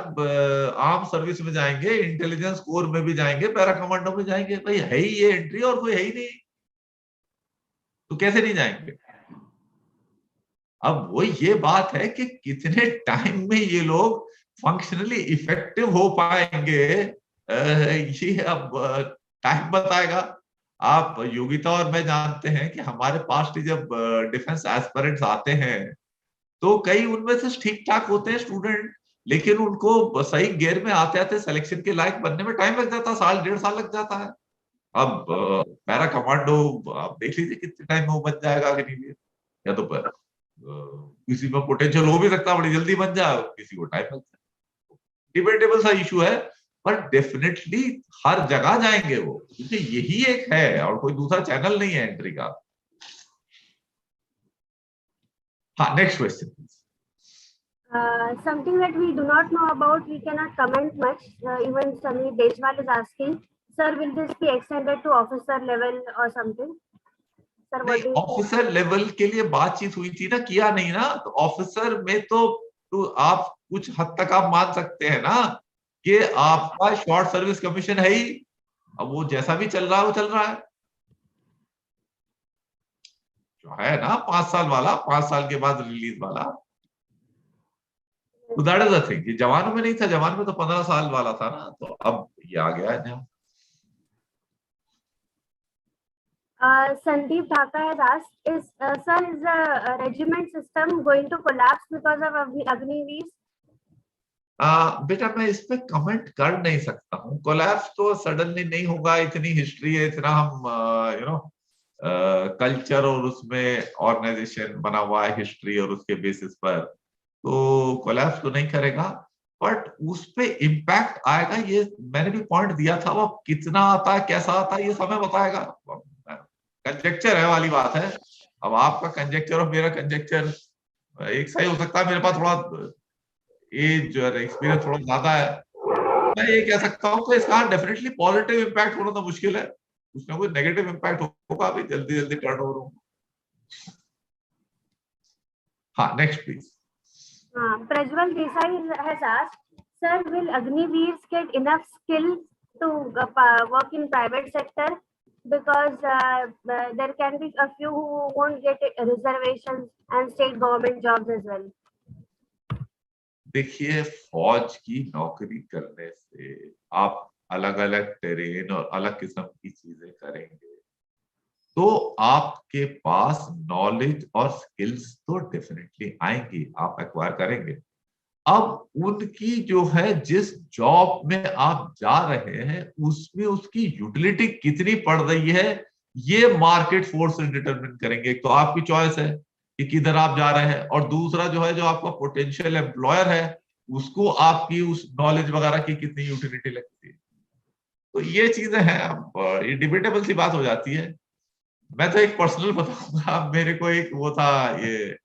आर्म सर्विस में जाएंगे, इंटेलिजेंस कोर में भी जाएंगे, पैरा कमांडो में जाएंगे। भाई है ही ये एंट्री, और कोई है ही नहीं, तो कैसे नहीं जाएंगे। अब वो ये बात है कि कितने टाइम में ये लोग फंक्शनली इफेक्टिव हो पाएंगे, ये अब टाइम बताएगा। आप योगिता और मैं जानते हैं कि हमारे पास जब डिफेंस एस्पिरेंट्स आते हैं तो कई उनमें से ठीक ठाक होते हैं स्टूडेंट, लेकिन उनको सही गेयर में आते आते सिलेक्शन के लायक बनने में टाइम लग जाता है, साल डेढ़ साल लग जाता है। अब पैरा कमांडो आप देख लीजिए कितने टाइम में वो बन जाएगा अग्निवीर, या तो किसी में पोटेंशियल हो भी सकता है बड़ी जल्दी बन जाए, किसी को टाइम लगता है। डिबेटेबल सा इशू है, पर डेफिनेटली हर जगह जाएंगे वो, क्योंकि यही एक है और कोई दूसरा चैनल नहीं है एंट्री का। हाँ, next question please. Something that we do not know about, we cannot comment much. Even Sunny Deshwal is asking, sir, will this be extended to officer level or something? Sir, what do you officer level के लिए बातचीत हुई थी ना, किया नहीं ना। तो ऑफिसर में तो आप कुछ हद तक आप मान सकते हैं ना कि आपका शॉर्ट सर्विस कमीशन है ही, अब वो जैसा भी चल रहा है वो चल रहा है, जो है ना 5 साल वाला, 5 साल के बाद रिलीज वाला। तो दैट इज द थिंग। ये जवानों में नहीं था, जवान में तो 15 साल वाला था ना, तो अब ये आ गया है ना। Sandeep Dhaka has asked, sir, is the regiment system going to collapse because of Agniveers? बेटा, मैं इस पे कमेंट कर नहीं सकता हूँ। कोलैप्स तो सडनली नहीं होगा, इतनी हिस्ट्री है, इतना हम कल्चर और उसमें ऑर्गेनाइजेशन बना हुआ है हिस्ट्री और उसके बेसिस पर, तो कोलैप्स तो नहीं करेगा। बट उस पे इम्पैक्ट आएगा, ये मैंने भी पॉइंट दिया था, वो कितना आता है कैसा आता है ये समय बताएगा। कंजेक्चर है वाली बात है। अब आपका कंजेक्चर और मेरा कंजेक्चर एक सही हो सकता है, मेरे पास थोड़ा एज और एक्सपीरियंस थोड़ा ज्यादा है, मैं ये कह सकता हूँ। तो इसका डेफिनेटली पॉजिटिव इम्पैक्ट होना तो मुश्किल है, कुछ ना कुछ नेगेटिव इम्पैक्ट होगा अभी जल्दी जल्दी टर्न ओवर होगा। हाँ, next please. Prajwal Desai has asked, Sir, will Agniveers get enough skill to work in private sector? Because there can be a few who won't get reservations and state government jobs as well. देखिए, फौज की नौकरी करने से आप अलग अलग टेरेन और अलग किस्म की चीजें करेंगे, तो आपके पास नॉलेज और स्किल्स तो डेफिनेटली आएंगी, आप एक्वायर करेंगे। अब उनकी जो है, जिस जॉब में आप जा रहे हैं उसमें उसकी यूटिलिटी कितनी पड़ रही है, ये मार्केट फोर्सेस डिटरमिन करेंगे। एक तो आपकी चॉइस है कि किधर आप जा रहे हैं, और दूसरा जो है, जो आपका पोटेंशियल एम्प्लॉयर है उसको आपकी उस नॉलेज वगैरह की कितनी यूटिलिटी लगती है। तो ये चीजें हैं, अब ये डिबेटेबल सी बात हो जाती है। मैं तो एक पर्सनल बताऊंगा, मेरे को एक वो था, ये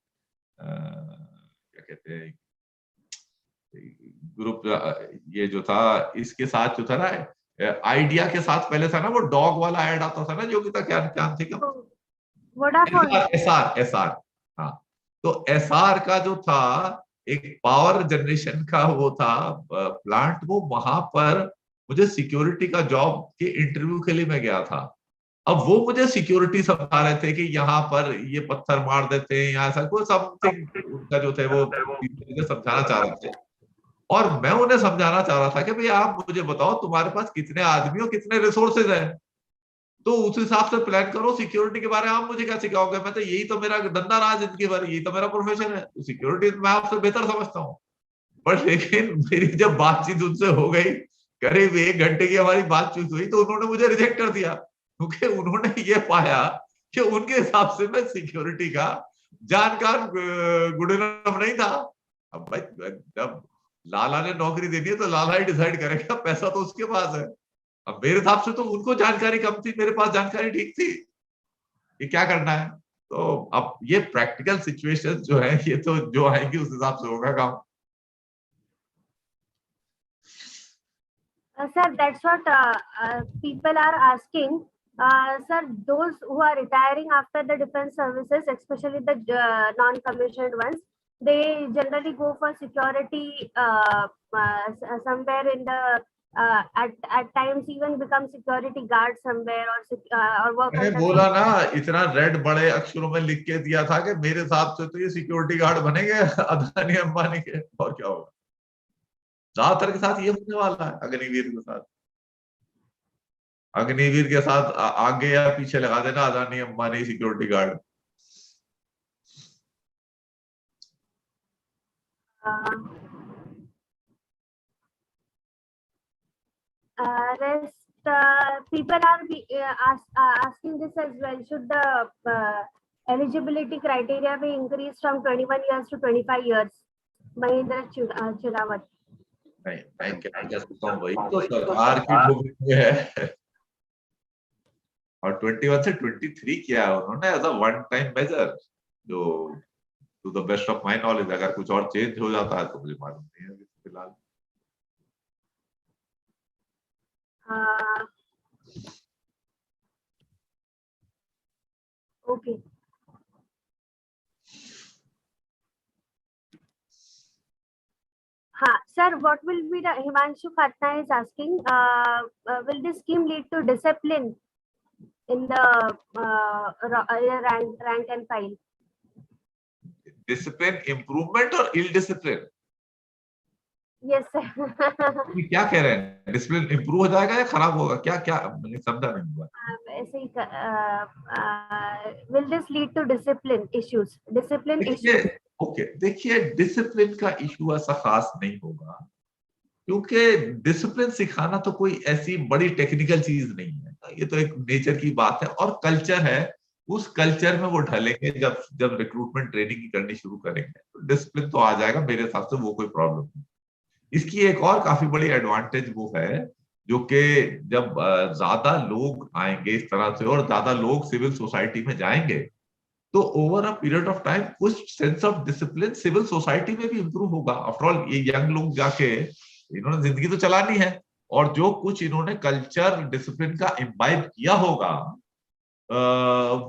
क्या कहते हैं, ग्रुप, ये जो था इसके साथ जो था ना, आइडिया के साथ पहले था ना वो डॉग वाला ऐड आता था ना, जो कि था, क्या क्या थी, Vodafone. SR SR. हाँ, तो एसआर का जो था एक पावर जनरेशन का वो था प्लांट, वो वहां पर मुझे सिक्योरिटी का जॉब के इंटरव्यू के लिए मैं गया था। अब वो मुझे सिक्योरिटी समझा रहे थे कि यहाँ पर ये पत्थर मार देते हैं, यहाँ ऐसा कोई समथिंग उनका जो थे वो मुझे समझाना चाह रहे थे। और मैं उन्हें समझाना चाह रहा था कि भाई आप मुझे बताओ तुम्हारे पास कितने आदमी और कितने रिसोर्सेज हैं, तो उस हिसाब से प्लान करो। सिक्योरिटी के बारे में आप मुझे क्या सिखाओगे, मैं तो यही तो मेरा धंधा रहा जिंदगी भर, यही तो मेरा प्रोफेशन है, तो सिक्योरिटी मैं आपसे बेहतर समझता हूँ। पर लेकिन मेरी जब बातचीत उनसे हो गई, करीब 1 घंटे की हमारी बातचीत हुई, तो उन्होंने मुझे रिजेक्ट कर दिया, क्योंकि उन्होंने ये पाया कि उनके हिसाब से मैं सिक्योरिटी का जानकार गुड इनफ नहीं था। अब भाई, जब लाला ने नौकरी देनी है तो लाला ही डिसाइड करेगा, पैसा तो उसके पास है। अब मेरे हिसाब से तो उनको जानकारी कम थी, मेरे पास जानकारी ठीक थी कि क्या करना है। तो अब ये प्रैक्टिकल सिचुएशन जो है, ये तो जो आएंगी उस हिसाब से होगा काम। Sir, that's what people are asking. Sir, those who are retiring after the defense services, especially the non-commissioned ones, they generally go for security somewhere in the at times even become security guard somewhere or work मैंने under बोला ना, इतना रेड बड़े अक्षरों में लिख के दिया था कि मेरे हिसाब से तो ये सिक्योरिटी गार्ड बनेंगे अदानी अंबानी के, और क्या होगा। ज्यादातर के साथ ये होने वाला है, अग्निवीर के साथ। अग्निवीर के साथ आगे या पीछे लगा देना Adani Ambani security guard. rest people are asking this as well. Should the eligibility criteria be increased from 21 years to 25 years? Mahindra Chirawat. नहीं, मैं क्या सकता हूँ, वही तो सरकार की भूमि में है। और 21 से 23 किया है उन्होंने as a one time measure, जो to the best of my knowledge. अगर कुछ और चेंज हो जाता है तो मुझे मालूम नहीं है फिलहाल। Okay. Sir, what will be the Himanshu Khatna is asking? Will this scheme lead to discipline in the rank and file? Discipline improvement और इल डिसिप्लिन? Yes, sir. क्या कह रहे हैं, डिसिप्लिन इम्प्रूव हो जाएगा या खराब होगा, क्या क्या, मैंने समझा नहीं हुआ। ऐसे ही will this lead to discipline issues? Discipline issues. Okay, देखिए, डिसिप्लिन का इशू ऐसा खास नहीं होगा, क्योंकि डिसिप्लिन सिखाना तो कोई ऐसी बड़ी टेक्निकल चीज नहीं है, ये तो एक नेचर की बात है और कल्चर है। उस कल्चर में वो ढलेंगे जब जब रिक्रूटमेंट ट्रेनिंग की करनी शुरू करेंगे, तो डिसिप्लिन तो आ जाएगा मेरे हिसाब से, वो कोई प्रॉब्लम नहीं। इसकी एक और काफी बड़ी एडवांटेज वो है, जो कि जब ज्यादा लोग आएंगे इस तरह से और ज्यादा लोग सिविल सोसाइटी में जाएंगे, तो over a period of time कुछ sense of discipline civil society में भी इंप्रूव होगा। आफ्टर ऑल ये यंग लोग जाके इन्होंने जिंदगी तो चलानी है, और जो कुछ इन्होंने कल्चर डिसिप्लिन का इम्बाइब किया होगा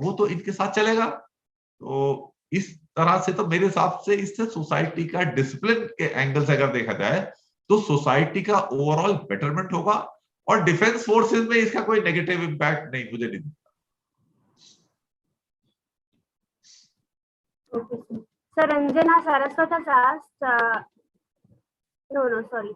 वो तो इनके साथ चलेगा। तो इस तरह से तो मेरे हिसाब से इससे सोसाइटी का डिसिप्लिन के एंगल से अगर देखा जाए तो सोसाइटी का ओवरऑल बेटरमेंट होगा, और डिफेंस फोर्सेस में इसका कोई नेगेटिव इम्पैक्ट नहीं मुझे नहीं दिखता। Okay, sir. So Ranjana Saraswat has asked, no, sorry.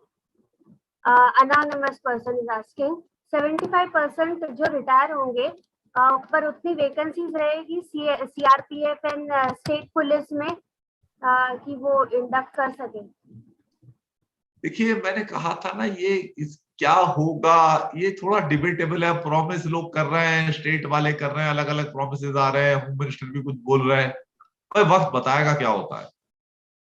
Anonymous person is asking, 75% जो रिटायर होंगे पर उतनी वैकेंसीज रहेगी सीआरपीएफ एंड स्टेट पुलिस में कि वो इंडक्ट कर सके। देखिए मैंने कहा था ना, ये इस क्या होगा ये थोड़ा डिबेटेबल है। प्रॉमिस लोग कर रहे हैं, स्टेट वाले कर रहे हैं, अलग अलग प्रॉमिसेस आ रहे हैं, होम मिनिस्टर भी कुछ बोल रहे हैं। भाई वक्त बताएगा क्या होता है।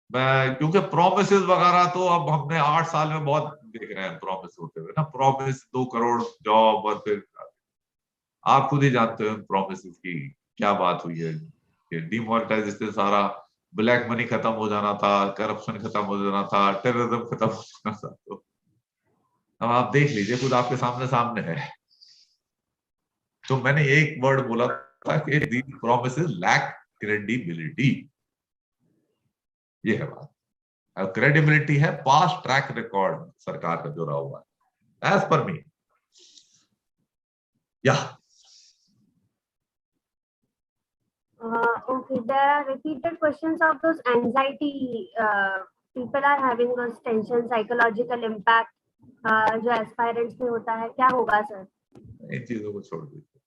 मैं क्योंकि प्रोमिसेस वगैरह तो अब हमने 8 साल में बहुत देख रहे हैं प्रॉमिस होते हुए ना। प्रॉमिस 2 करोड़ जॉब, और फिर आप खुद ही जानते हो प्रॉमिस की क्या बात हुई है कि डिमोनेटाइजेशन, सारा ब्लैक मनी खत्म हो जाना था, करप्शन खत्म हो जाना था, टेररिज्म खत्म हो जाना था। तो अब आप देख लीजिए, खुद आपके सामने सामने है। तो मैंने एक वर्ड बोला था कि दी प्रोमिसेस लैक क्रेडिबिलिटी। ये है बात। क्रेडिबिलिटी है पास्ट ट्रैक रिकॉर्ड सरकार का जो रहा हुआ है, एज पर मी। या Okay, there are repeated questions of those anxiety. People are having those tension, psychological impact जो aspirants में होता है, क्या होगा सर? इन चीजों को छोड़ दीजिए।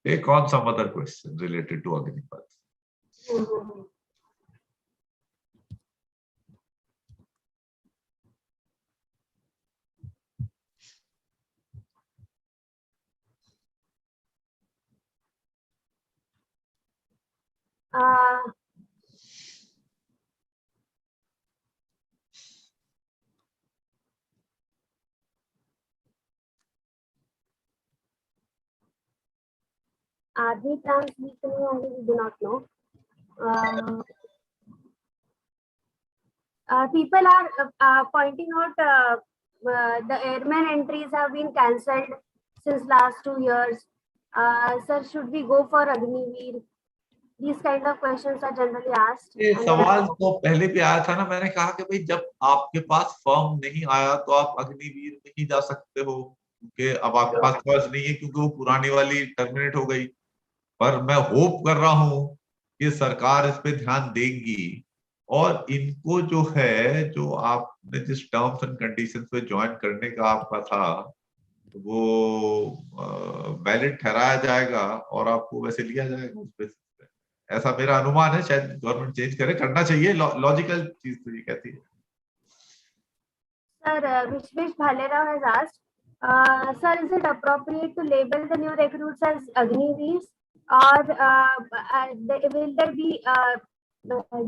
एक और some other question related to Agnipath. आदमी प्लान्स वीक नहीं होंगे, we do not know. People are pointing out the airman entries have been cancelled since last 2 years. Sir, should we go for Agniveer? These kind of questions are generally asked. ये And सवाल तो पहले भी आया था ना। मैंने कहा कि भाई जब आपके पास फॉर्म नहीं आया तो आप अग्निवीर में ही जा सकते हो, क्योंकि अब आपके पास चॉइस नहीं है, क्योंकि वो पुरानी वाली टर्मिनेट हो गई। पर मैं होप कर रहा हूं कि सरकार इस पे ध्यान देगी, और इनको जो है, जो आपने जिस टर्म्स एंड कंडीशंस पे ज्वाइन करने का आपका था, वो वैलिड ठहराया जाएगा और आपको वैसे लिया जाएगा उस पे। ऐसा मेरा अनुमान है। शायद गवर्नमेंट चेंज करे, करना चाहिए, लॉजिकल चीज तो ये कहती है। Sir, Vishwesh Bhalera has asked, sir, is it appropriate to label the new recruits as Agniveers, or will there be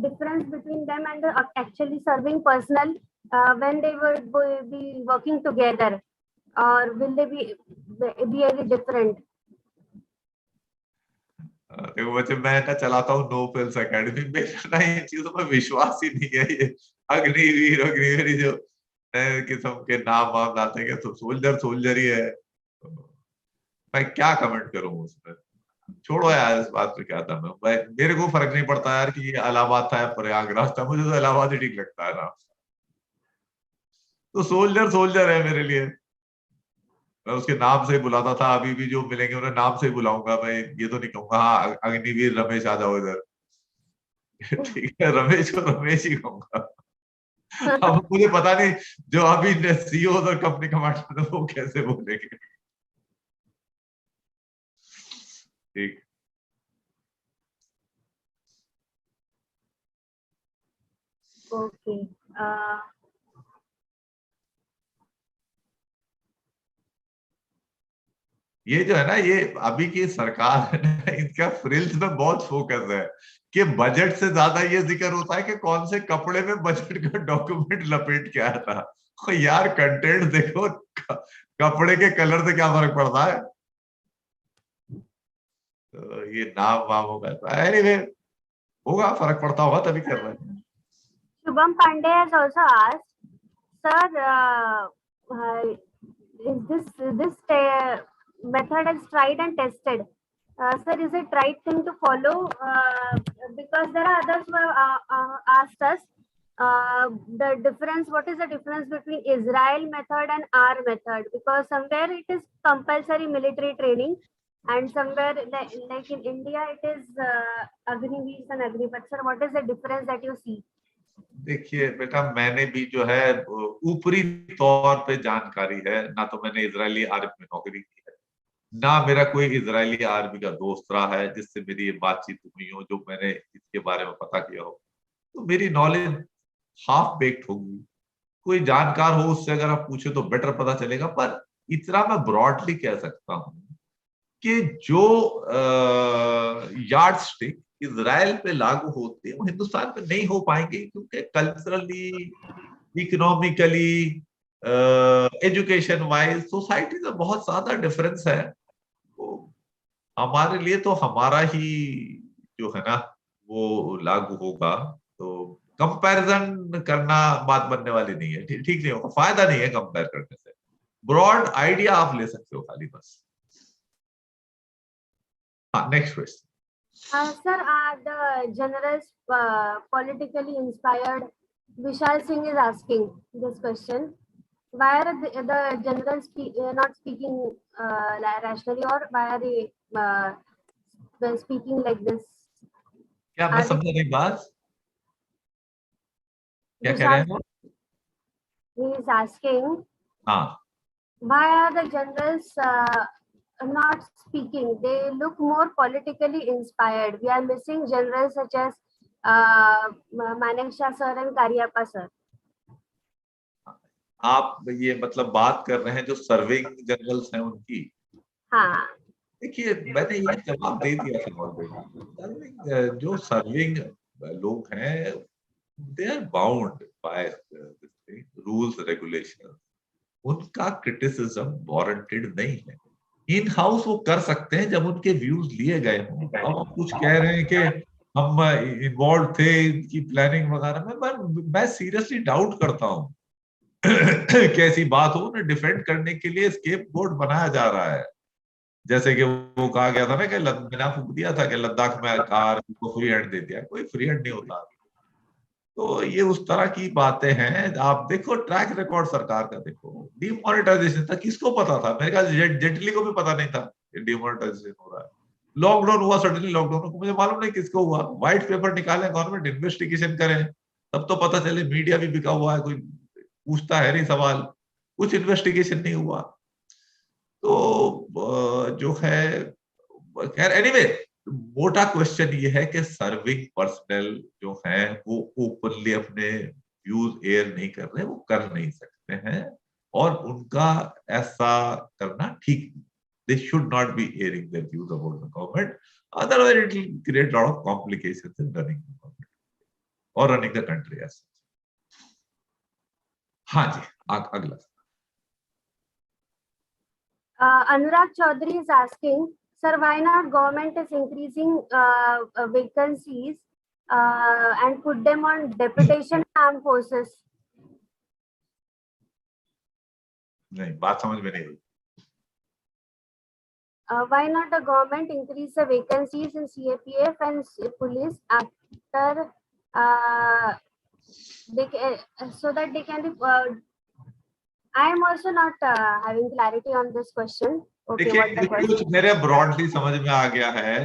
difference between them and the actually serving personnel when they would be working together, or will they be very different? देखो बच्चे, मैं ना चलाता हूँ नो फ्रिल्स एकेडमी। मेरा ना इन चीजों में विश्वास ही नहीं है। ये अग्निवीर अग्निवीर जो किस्म के नाम वाम लाते हैं, तो सोल्जर सोल्जर ही है। मैं क्या कमेंट करूं उसमें। छोड़ो यार, इस बात पे क्या था। मैं मेरे को फर्क नहीं पड़ता यार कि ये इलाहाबाद था या प्रयागराज था। मुझे तो इलाहाबाद ही ठीक लगता है ना। तो सोल्जर सोल्जर है मेरे लिए। मैं उसके नाम से ही बुलाता था। अभी भी जो मिलेंगे उन्हें नाम से ही बुलाऊंगा। मैं ये तो नहीं कहूंगा हाँ अग्निवीर रमेश आ जाओ इधर। ठीक है, रमेश को रमेश ही कहूंगा। अब मुझे पता नहीं जो अभी सीईओ और कंपनी कमांडर वो कैसे बोलेंगे। ठीक। Okay. ये जो है ना, ये अभी की सरकार है ना, इनका फ्रिल्स में बहुत फोकस है कि बजट से ज्यादा ये जिक्र होता है कि कौन से कपड़े में बजट का डॉक्यूमेंट लपेट के आया था। तो यार कंटेंट देखो, कपड़े के कलर से क्या फर्क पड़ता है। तो ये नाम वाम होगा, एनीवे होगा, फर्क पड़ता होगा तभी कर रहे हैं। Shubham Pandey has also asked, sir, is this method is tried and tested? Sir, is it right thing to follow? Because there are others who have asked us the difference. What is the difference between Israel method and our method? Because somewhere it is compulsory military training, and somewhere like in India it is Agniveers and Agnipath. Sir, what is the difference that you see? देखिए बेटा, मैंने भी जो है ऊपरी तौर पे जानकारी है, ना तो मैंने इजरायली आर्मी में नौकरी की है, ना मेरा कोई इजरायली आर्मी का दोस्त रहा है जिससे मेरी ये बातचीत हुई हो, जो मैंने इसके बारे में पता किया हो। तो मेरी नॉलेज हाफ बेक्ड होगी। कोई जानकार हो उससे अगर आप पूछे तो बेटर पता चलेगा, पर इतना मैं ब्रॉडली कह सकता हूं कि जो यार्ड स्टिक इजराइल पे लागू होते हैं वो हिंदुस्तान में नहीं हो पाएंगे, क्योंकि culturally, economically, education wise society में बहुत ज्यादा डिफरेंस है। तो हमारे लिए तो हमारा ही जो है ना वो लागू होगा। तो कंपैरिजन करना बात बनने वाली नहीं है, ठीक नहीं होगा, फायदा नहीं है कंपेयर करने से। ब्रॉड आइडिया आप ले सकते हो खाली, बस। हाँ, next question. Sir, the generals politically inspired Vishal Singh is asking this question. Why are the generals not speaking rationally, or why are they speaking like this? क्या मैं समझा नहीं बात, क्या कह रहे Vishal, हैं? he is asking, हाँ, why are the generals not speaking? They look more politically inspired. We are missing generals such as Manekshaw sir and Karyappa sir. आप ये मतलब बात कर रहे हैं जो सर्विंग जनरल्स हैं उनकी? हाँ, देखिए, मैंने ये जवाब दे दिया था ऑलरेडी। जो सर्विंग लोग हैं, they are bound by rules regulation. उनका क्रिटिसिज्म वारंटेड नहीं है। इन हाउस वो कर सकते हैं जब उनके व्यूज लिए गए हों। अब आप कुछ कह रहे हैं कि हम इन्वॉल्व थे इनकी प्लानिंग वगैरह में, मैं सीरियसली डाउट करता हूँ कैसी बात हो, उन्हें डिफेंड करने के लिए स्केप गोट बनाया जा रहा है। जैसे कि वो कहा गया था ना कि बिना फूक दिया था कि लद्दाख में कार को फ्री हैंड दे दिया। कोई फ्री हैंड नहीं होता। तो ये उस तरह की बातें हैं। आप देखो ट्रैक रिकॉर्ड सरकार का, देखो डिमोनेटाइजेशन था, किसको पता था? मेरे ख्याल जेटली को भी पता नहीं था कि डिमोनेटाइजेशन हो रहा है। लॉकडाउन हुआ, सडनली लॉकडाउन को मुझे मालूम नहीं किसको हुआ। व्हाइट पेपर निकाले, गवर्नमेंट इन्वेस्टिगेशन करें, तब तो पता चले। मीडिया भी बिका हुआ है, कोई पूछता है नहीं सवाल, कुछ इन्वेस्टिगेशन नहीं हुआ। तो जो है, खैर एनीवे, मोटा क्वेश्चन ये है कि सर्विंग पर्सनल जो हैं वो ओपनली अपने व्यूज एयर नहीं कर रहे, वो कर नहीं सकते हैं, और उनका ऐसा करना ठीक नहीं। They should not be airing their views about the government. Otherwise, it will create a lot of complications in running the government or running the country as such. हाँ जी, अगला। Anurag Chaudhary is asking, sir, why not government is increasing vacancies and put them on deputation armed forces? नहीं, बात समझ में नहीं आई। Why not the government increase the vacancies in CAPF and police after so that they can be I am also not having clarity on this question. Okay, what the question? कुछ मेरे ब्रॉडली समझ में आ गया है।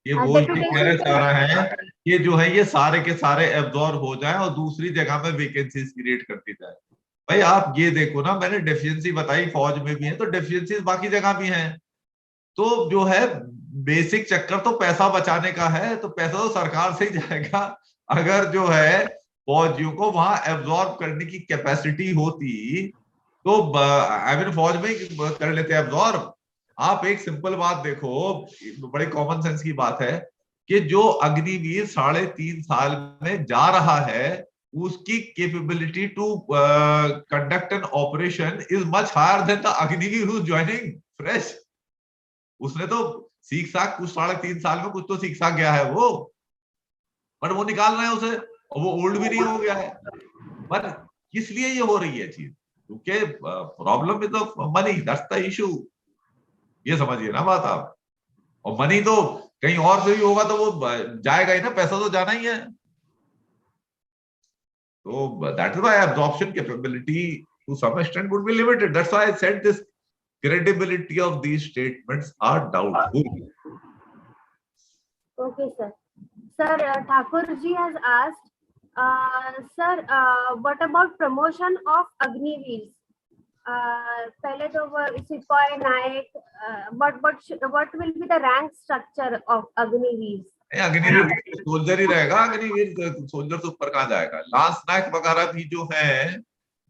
ये वो ये कहना चाह रहा है कि जो है ये सारे के सारे एब्जॉर्ब हो जाए और दूसरी जगह में वैकेंसीज क्रिएट करती जाए। भाई आप ये देखो ना, मैंने डेफिशिएंसी बताई, फौज में भी है तो डेफिशिएंसीज बाकी जगह भी हैं। तो जो है बेसिक चक्कर तो पैसा बचाने का है, तो पैसा तो सरकार से ही जाएगा। अगर जो है फौजियों को वहां एब्जॉर्ब करने की कैपेसिटी होती तो आई मीन फौज में कर लेते एब्जॉर्ब। आप एक सिंपल बात देखो, बड़े कॉमन सेंस की बात है कि जो अग्निवीर 3.5 साल में जा रहा है, उसकी capability to conduct an operation is much higher than the Agniveer who is joining fresh. उसने तो सीख साख कुछ 3.5 साल में कुछ तो सीख साख गया है वो, पर वो निकाल रहे हैं उसे, और वो ओल्ड भी नहीं हो गया है। पर किस लिए ये हो रही है चीज? क्योंकि problem is the money, that's the issue. ये समझिए ना बात आप। और मनी तो कहीं और से भी होगा तो वो जाएगा ही ना, पैसा तो जाना ही है। तो that is why absorption capability to some extent would be limited. That's why I said this credibility of these statements are doubtful. Okay, sir. Sir, Thakur ji has asked, sir, what about promotion of Agniveers? पहले तो वो सिपाही नायक, what will be the rank structure of Agniveers? Agniveer soldier ही रहेगा, अग्निवीर सोल्जर से ऊपर कहाँ जाएगा। लांस नायक वगैरह भी जो है,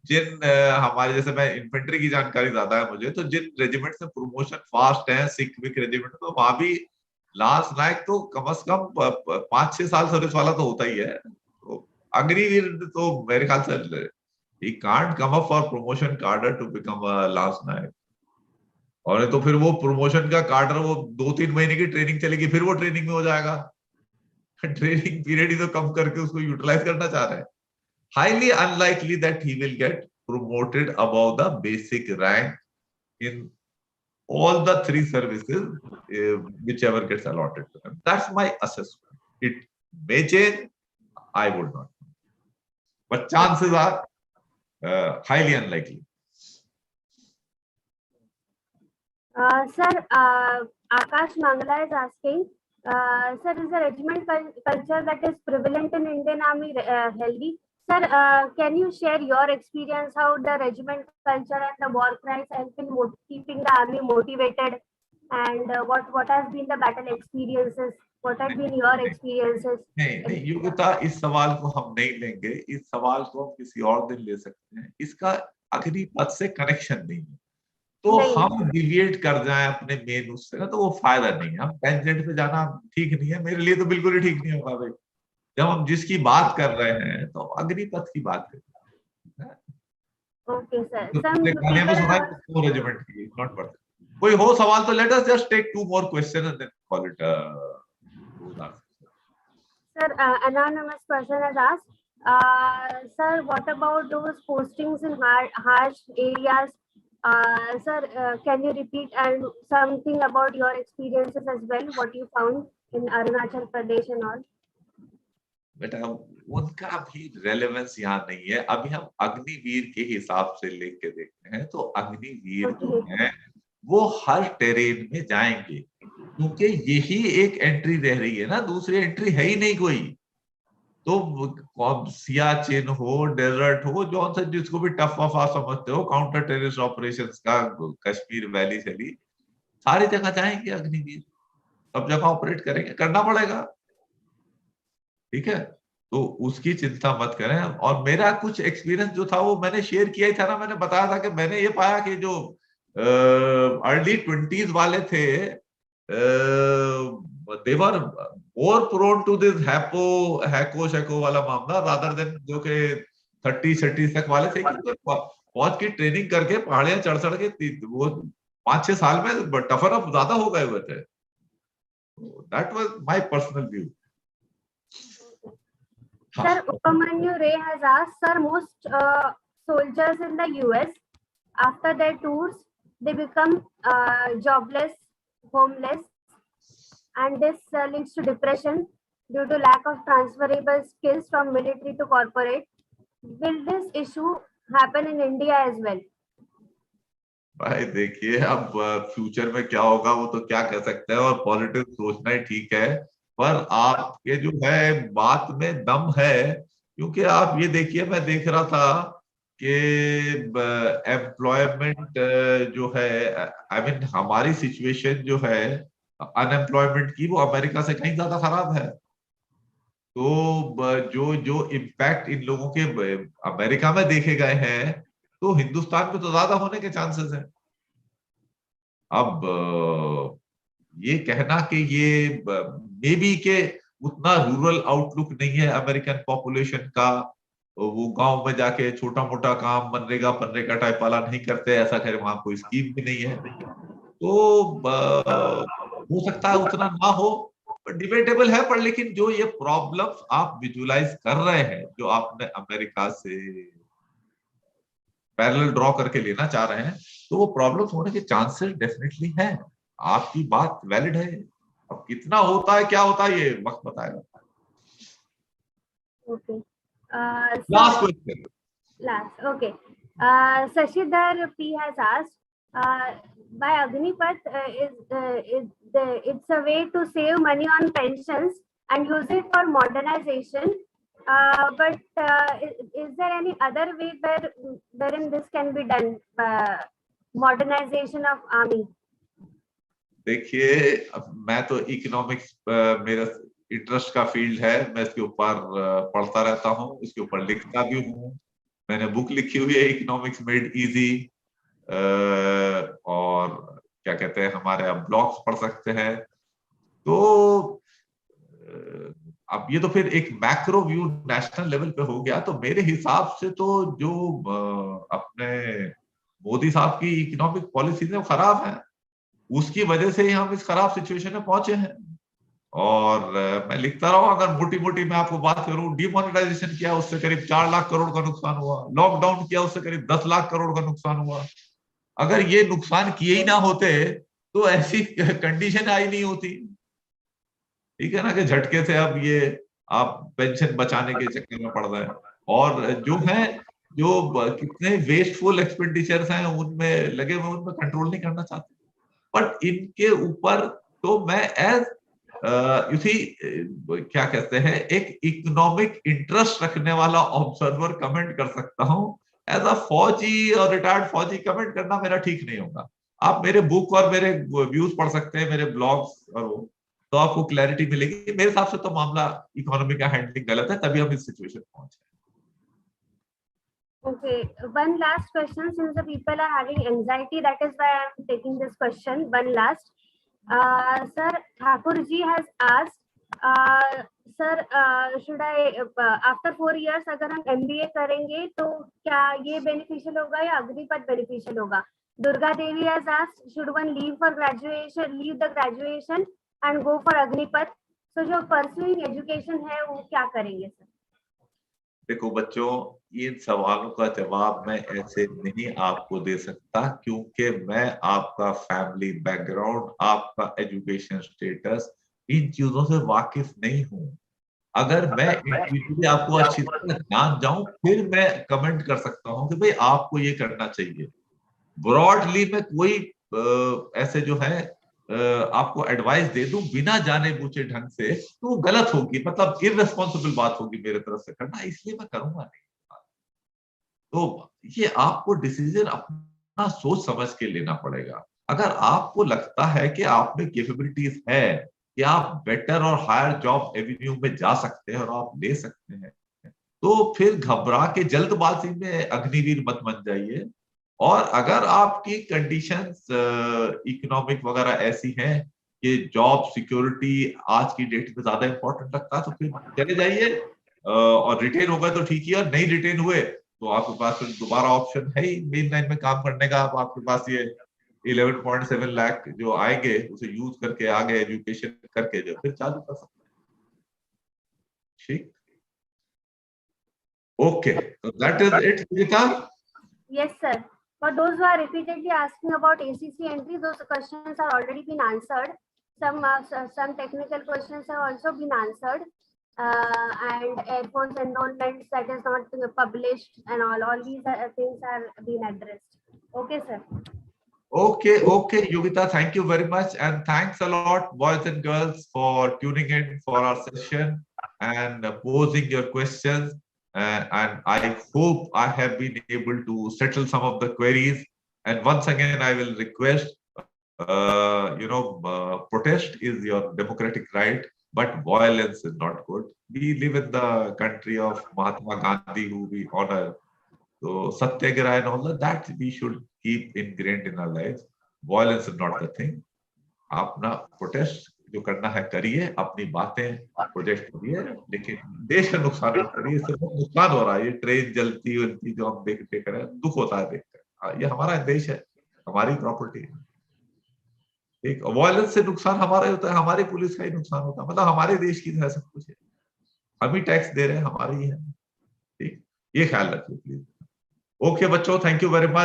जिन हमारे जैसे, मैं इन्फेंट्री की जानकारी ज्यादा है मुझे, तो जिन रेजिमेंट में प्रमोशन फास्ट है, सिख विक रेजिमेंट, तो वहां भी लांस नायक तो कम से कम 5-6 साल सर्विस वाला तो होता ही है। तो अग्निवीर तो मेरे ख्याल से he can't come up for promotion cadre to become a lance नायक। और तो फिर वो प्रमोशन का कार्डर, वो 2-3 महीने की ट्रेनिंग चलेगी, फिर वो ट्रेनिंग में हो जाएगा। ट्रेनिंग पीरियड ही तो कम करके उसको यूटिलाइज करना चाह रहे हैं। Highly unlikely that he will get promoted above the basic rank in all the 3 services, whichever gets allotted to them. That's my assessment. It may change, I would not know, but chances are highly unlikely. Sir, Akash Mangala is asking, sir, is the regiment culture that is prevalent in Indian Army healthy? Sir, can you share your experience how the regiment culture and the war cries have been keeping the army motivated, and what has been the battle experiences? What have been your experiences? नहीं योग्यता, इस सवाल को हम नहीं लेंगे, इस सवाल को हम किसी और दिन ले सकते हैं। इसका अग्निपथ से कनेक्शन नहीं है, तो हम डिविएट कर जाएं अपने मेन उससे ना, तो वो फायदा नहीं है। हम टेंजेंट पे जाना ठीक नहीं है, मेरे लिए तो बिल्कुल ही ठीक नहीं होगा भाई। जब हम जिसकी बात कर रहे हैं तो अग्निपथ की बात करते हैं। ओके सर, तो रेजिमेंट की नॉट वर्थ। कोई हो सवाल तो let us just take 2 more questions and then call it Sir, anonymous person has asked, sir, what about those postings in harsh areas? Sir, can you repeat and something about your experiences as well, what you found in Arunachal Pradesh and all? बेटा उनका भी रेलेवेंस यहाँ नहीं है। अभी हम अग्निवीर के हिसाब से लेके देखते हैं, तो अग्निवीर जो है वो हर टेरेन में जाएंगे, क्योंकि यही एक एंट्री रह रही है ना, दूसरी एंट्री है ही नहीं कोई। तो सियाचिन हो, डेजर्ट हो, जौन सा जिसको भी टफ वफा समझते हो, काउंटर टेररिस्ट ऑपरेशंस का, कश्मीर वैली चली, सारी जगह जाएंगे अग्निवीर, सब जगह ऑपरेट करेंगे, करना पड़ेगा। ठीक है, तो उसकी चिंता मत करें। और मेरा कुछ एक्सपीरियंस जो था वो मैंने शेयर किया ही था ना, मैंने बताया था कि मैंने ये पाया कि जो अर्ली 20s वाले थे, they were more prone to this हैको वाला मामला rather than जो के 30 तक वाले थे, कि फौज की ट्रेनिंग करके पहाड़ियां चढ़ के वो 5-6 साल में टफर अप ज्यादा हो गए हुए थे। That was my personal view. Sir, Upamanyu Ray has asked, sir, most soldiers in the US, after their tours, they become jobless, homeless, and this leads to depression due to lack of transferable skills from military to corporate. Will this issue happen in India as well? भाई देखिए, अब फ्यूचर में क्या होगा वो तो क्या कह सकते हैं, और पॉलिटिक्स सोचना ही ठीक है, पर आपके जो है बात में दम है। क्योंकि आप ये देखिए, मैं देख रहा था कि एम्प्लॉयमेंट जो है, आई मीन हमारी सिचुएशन जो है अनएम्प्लॉयमेंट की, वो अमेरिका से कहीं ज्यादा खराब है। तो जो जो इम्पैक्ट इन लोगों के अमेरिका में देखे गए हैं, तो हिंदुस्तान में तो ज्यादा होने के चांसेस हैं। अब ये कहना कि ये मे बी के उतना रूरल आउटलुक नहीं है अमेरिकन पॉपुलेशन का, वो गांव में जाके छोटा मोटा काम मनरेगा पनरेगा टाइप वाला नहीं करते, ऐसा खैर वहां कोई स्कीम भी नहीं है, तो हो सकता है उतना ना हो, डिबेटेबल है। पर लेकिन जो ये प्रॉब्लम्स आप विजुलाइज कर रहे हैं, जो आपने अमेरिका से पैरेलल ड्रॉ करके लेना चाह रहे हैं, तो वो प्रॉब्लम्स होने के चांसेस डेफिनेटली हैं। आपकी बात वैलिड है। अब कितना होता है क्या होता है ये वक्त बताएगा। Okay. Last question. Last. Okay. Sashidhar P has asked, by Agnipath it's a way to save money on pensions and use it for modernization. But is there any other way wherein this can be done? Modernization of army. देखिए, अब मैं तो इकोनॉमिक्स मेरा इंटरेस्ट का फील्ड है, मैं इसके ऊपर पढ़ता रहता हूँ, इसके ऊपर लिखता भी हूँ। मैंने बुक लिखी हुई है इकोनॉमिक्स मेड इजी, और क्या कहते हैं, हमारे आप ब्लॉग्स पढ़ सकते हैं। तो अब ये तो फिर एक मैक्रो व्यू नेशनल लेवल पे हो गया। तो मेरे हिसाब से तो जो अपने मोदी साहब की इकोनॉमिक पॉलिसीज है वो खराब है, उसकी वजह से ही हम इस खराब सिचुएशन में पहुंचे हैं। और मैं लिखता रहा हूं, अगर मोटी मोटी मैं आपको बात करूं, डिमोनेटाइजेशन किया उससे करीब 4 लाख करोड़ का नुकसान हुआ, लॉकडाउन किया उससे करीब 10 लाख करोड़ का नुकसान हुआ। अगर ये नुकसान किए ही ना होते तो ऐसी कंडीशन आई नहीं होती। ठीक है ना, कि झटके से अब ये आप पेंशन बचाने के चक्कर में पड़ रहे हैं, और जो है जो कितने वेस्टफुल एक्सपेंडिचर्स हैं उनमें लगे हुए, उनमें कंट्रोल नहीं करना चाहते। बट इनके ऊपर तो मैं एज इसी क्या कहते हैं, एक इकोनॉमिक इंटरेस्ट रखने वाला ऑब्जर्वर कमेंट कर सकता हूं। एज अ फौजी और रिटायर्ड फौजी कमेंट करना मेरा ठीक नहीं होगा। आप मेरे बुक और मेरे व्यूज पढ़ सकते हैं, मेरे ब्लॉग्स, और वो तो आपको क्लैरिटी मिलेगी। मेरे हिसाब से तो मामला इकोनॉमी का हैंडलिंग गलत है, तभी हम इस सिचुएशन में पहुंचे। Okay, one last question, since the people are having anxiety, that is why I am taking this question. One last. Sir, Thakur ji has asked, sir, should I, after 4 years अगर हम MBA करेंगे तो क्या ये beneficial होगा या अग्निपथ beneficial होगा? Durga Devi has asked, should one leave the graduation and go for Agnipath? So जो pursuing education है वो क्या करेंगे सर? देखो बच्चों, इन सवालों का जवाब मैं ऐसे नहीं आपको दे सकता, क्योंकि मैं आपका फैमिली बैकग्राउंड, आपका एजुकेशन स्टेटस, इन चीजों से वाकिफ नहीं हूं। अगर मैं इंडिविजुअली आपको अच्छी तरह जान जाऊं, फिर मैं कमेंट कर सकता हूं कि भाई आपको ये करना चाहिए। ब्रॉडली मैं कोई ऐसे जो है आपको एडवाइस दे दूं बिना जाने बूझे ढंग से, तो वो गलत होगी, मतलब इररिस्पॉन्सिबल बात होगी मेरे तरफ से करना, इसलिए मैं करूंगा नहीं। तो ये आपको डिसीजन अपना सोच समझ के लेना पड़ेगा। अगर आपको लगता है कि आप में कैपेबिलिटीज है कि आप बेटर और हायर जॉब एवेन्यू में जा सकते हैं और आप ले सकते हैं, तो फिर घबरा के जल्दबाजी में अग्निवीर मत बन जाइए। और अगर आपकी कंडीशंस इकोनॉमिक वगैरह ऐसी हैं कि जॉब सिक्योरिटी आज की डेट में ज्यादा इंपॉर्टेंट लगता है, तो फिर चले जाइए, और रिटेन हो गए तो ठीक ही, और नहीं रिटेन हुए तो आपके पास फिर दोबारा ऑप्शन है ही मेन लाइन में काम करने का। अब आपके पास ये 11.7 लाख जो आएंगे उसे यूज करके आगे एजुकेशन करके जो फिर चालू कर सकते हैं। ठीक, okay, so that is it, Gita. Yes, sir. For those who are repeatedly asking about ACC entry, those questions are already been answered. Some technical questions have also been answered, and Air Force enrollments that is not published, and all these things are being addressed. Okay, sir. Okay, Yogita, thank you very much, and thanks a lot, boys and girls, for tuning in for our session and posing your questions. And I hope I have been able to settle some of the queries. And once again, I will request, protest is your democratic right, but violence is not good. We live in the country of Mahatma Gandhi, who we honor. So Satyagraha and all that we should keep ingrained in our lives. Violence is not the thing. आप ना प्रोटेस्ट जो करना है करिए, अपनी बातें प्रोजेक्ट करिए, लेकिन देश का नुकसान मत करिए। सिर्फ नुकसान हो रहा है, ये ट्रेन जलती उलती जो हम देखते कर, दुख होता है देखकर। ये हमारा देश है, हमारी प्रॉपर्टी है। एक वायलेंस से नुकसान हमारा ही होता है, हमारी पुलिस का ही नुकसान होता है, मतलब हमारे देश की है सब कुछ है, हम ही टैक्स दे रहे हैं, हमारी ही है। ठीक, ये ख्याल रखिए प्लीज। ओके बच्चों, थैंक यू वेरी मच।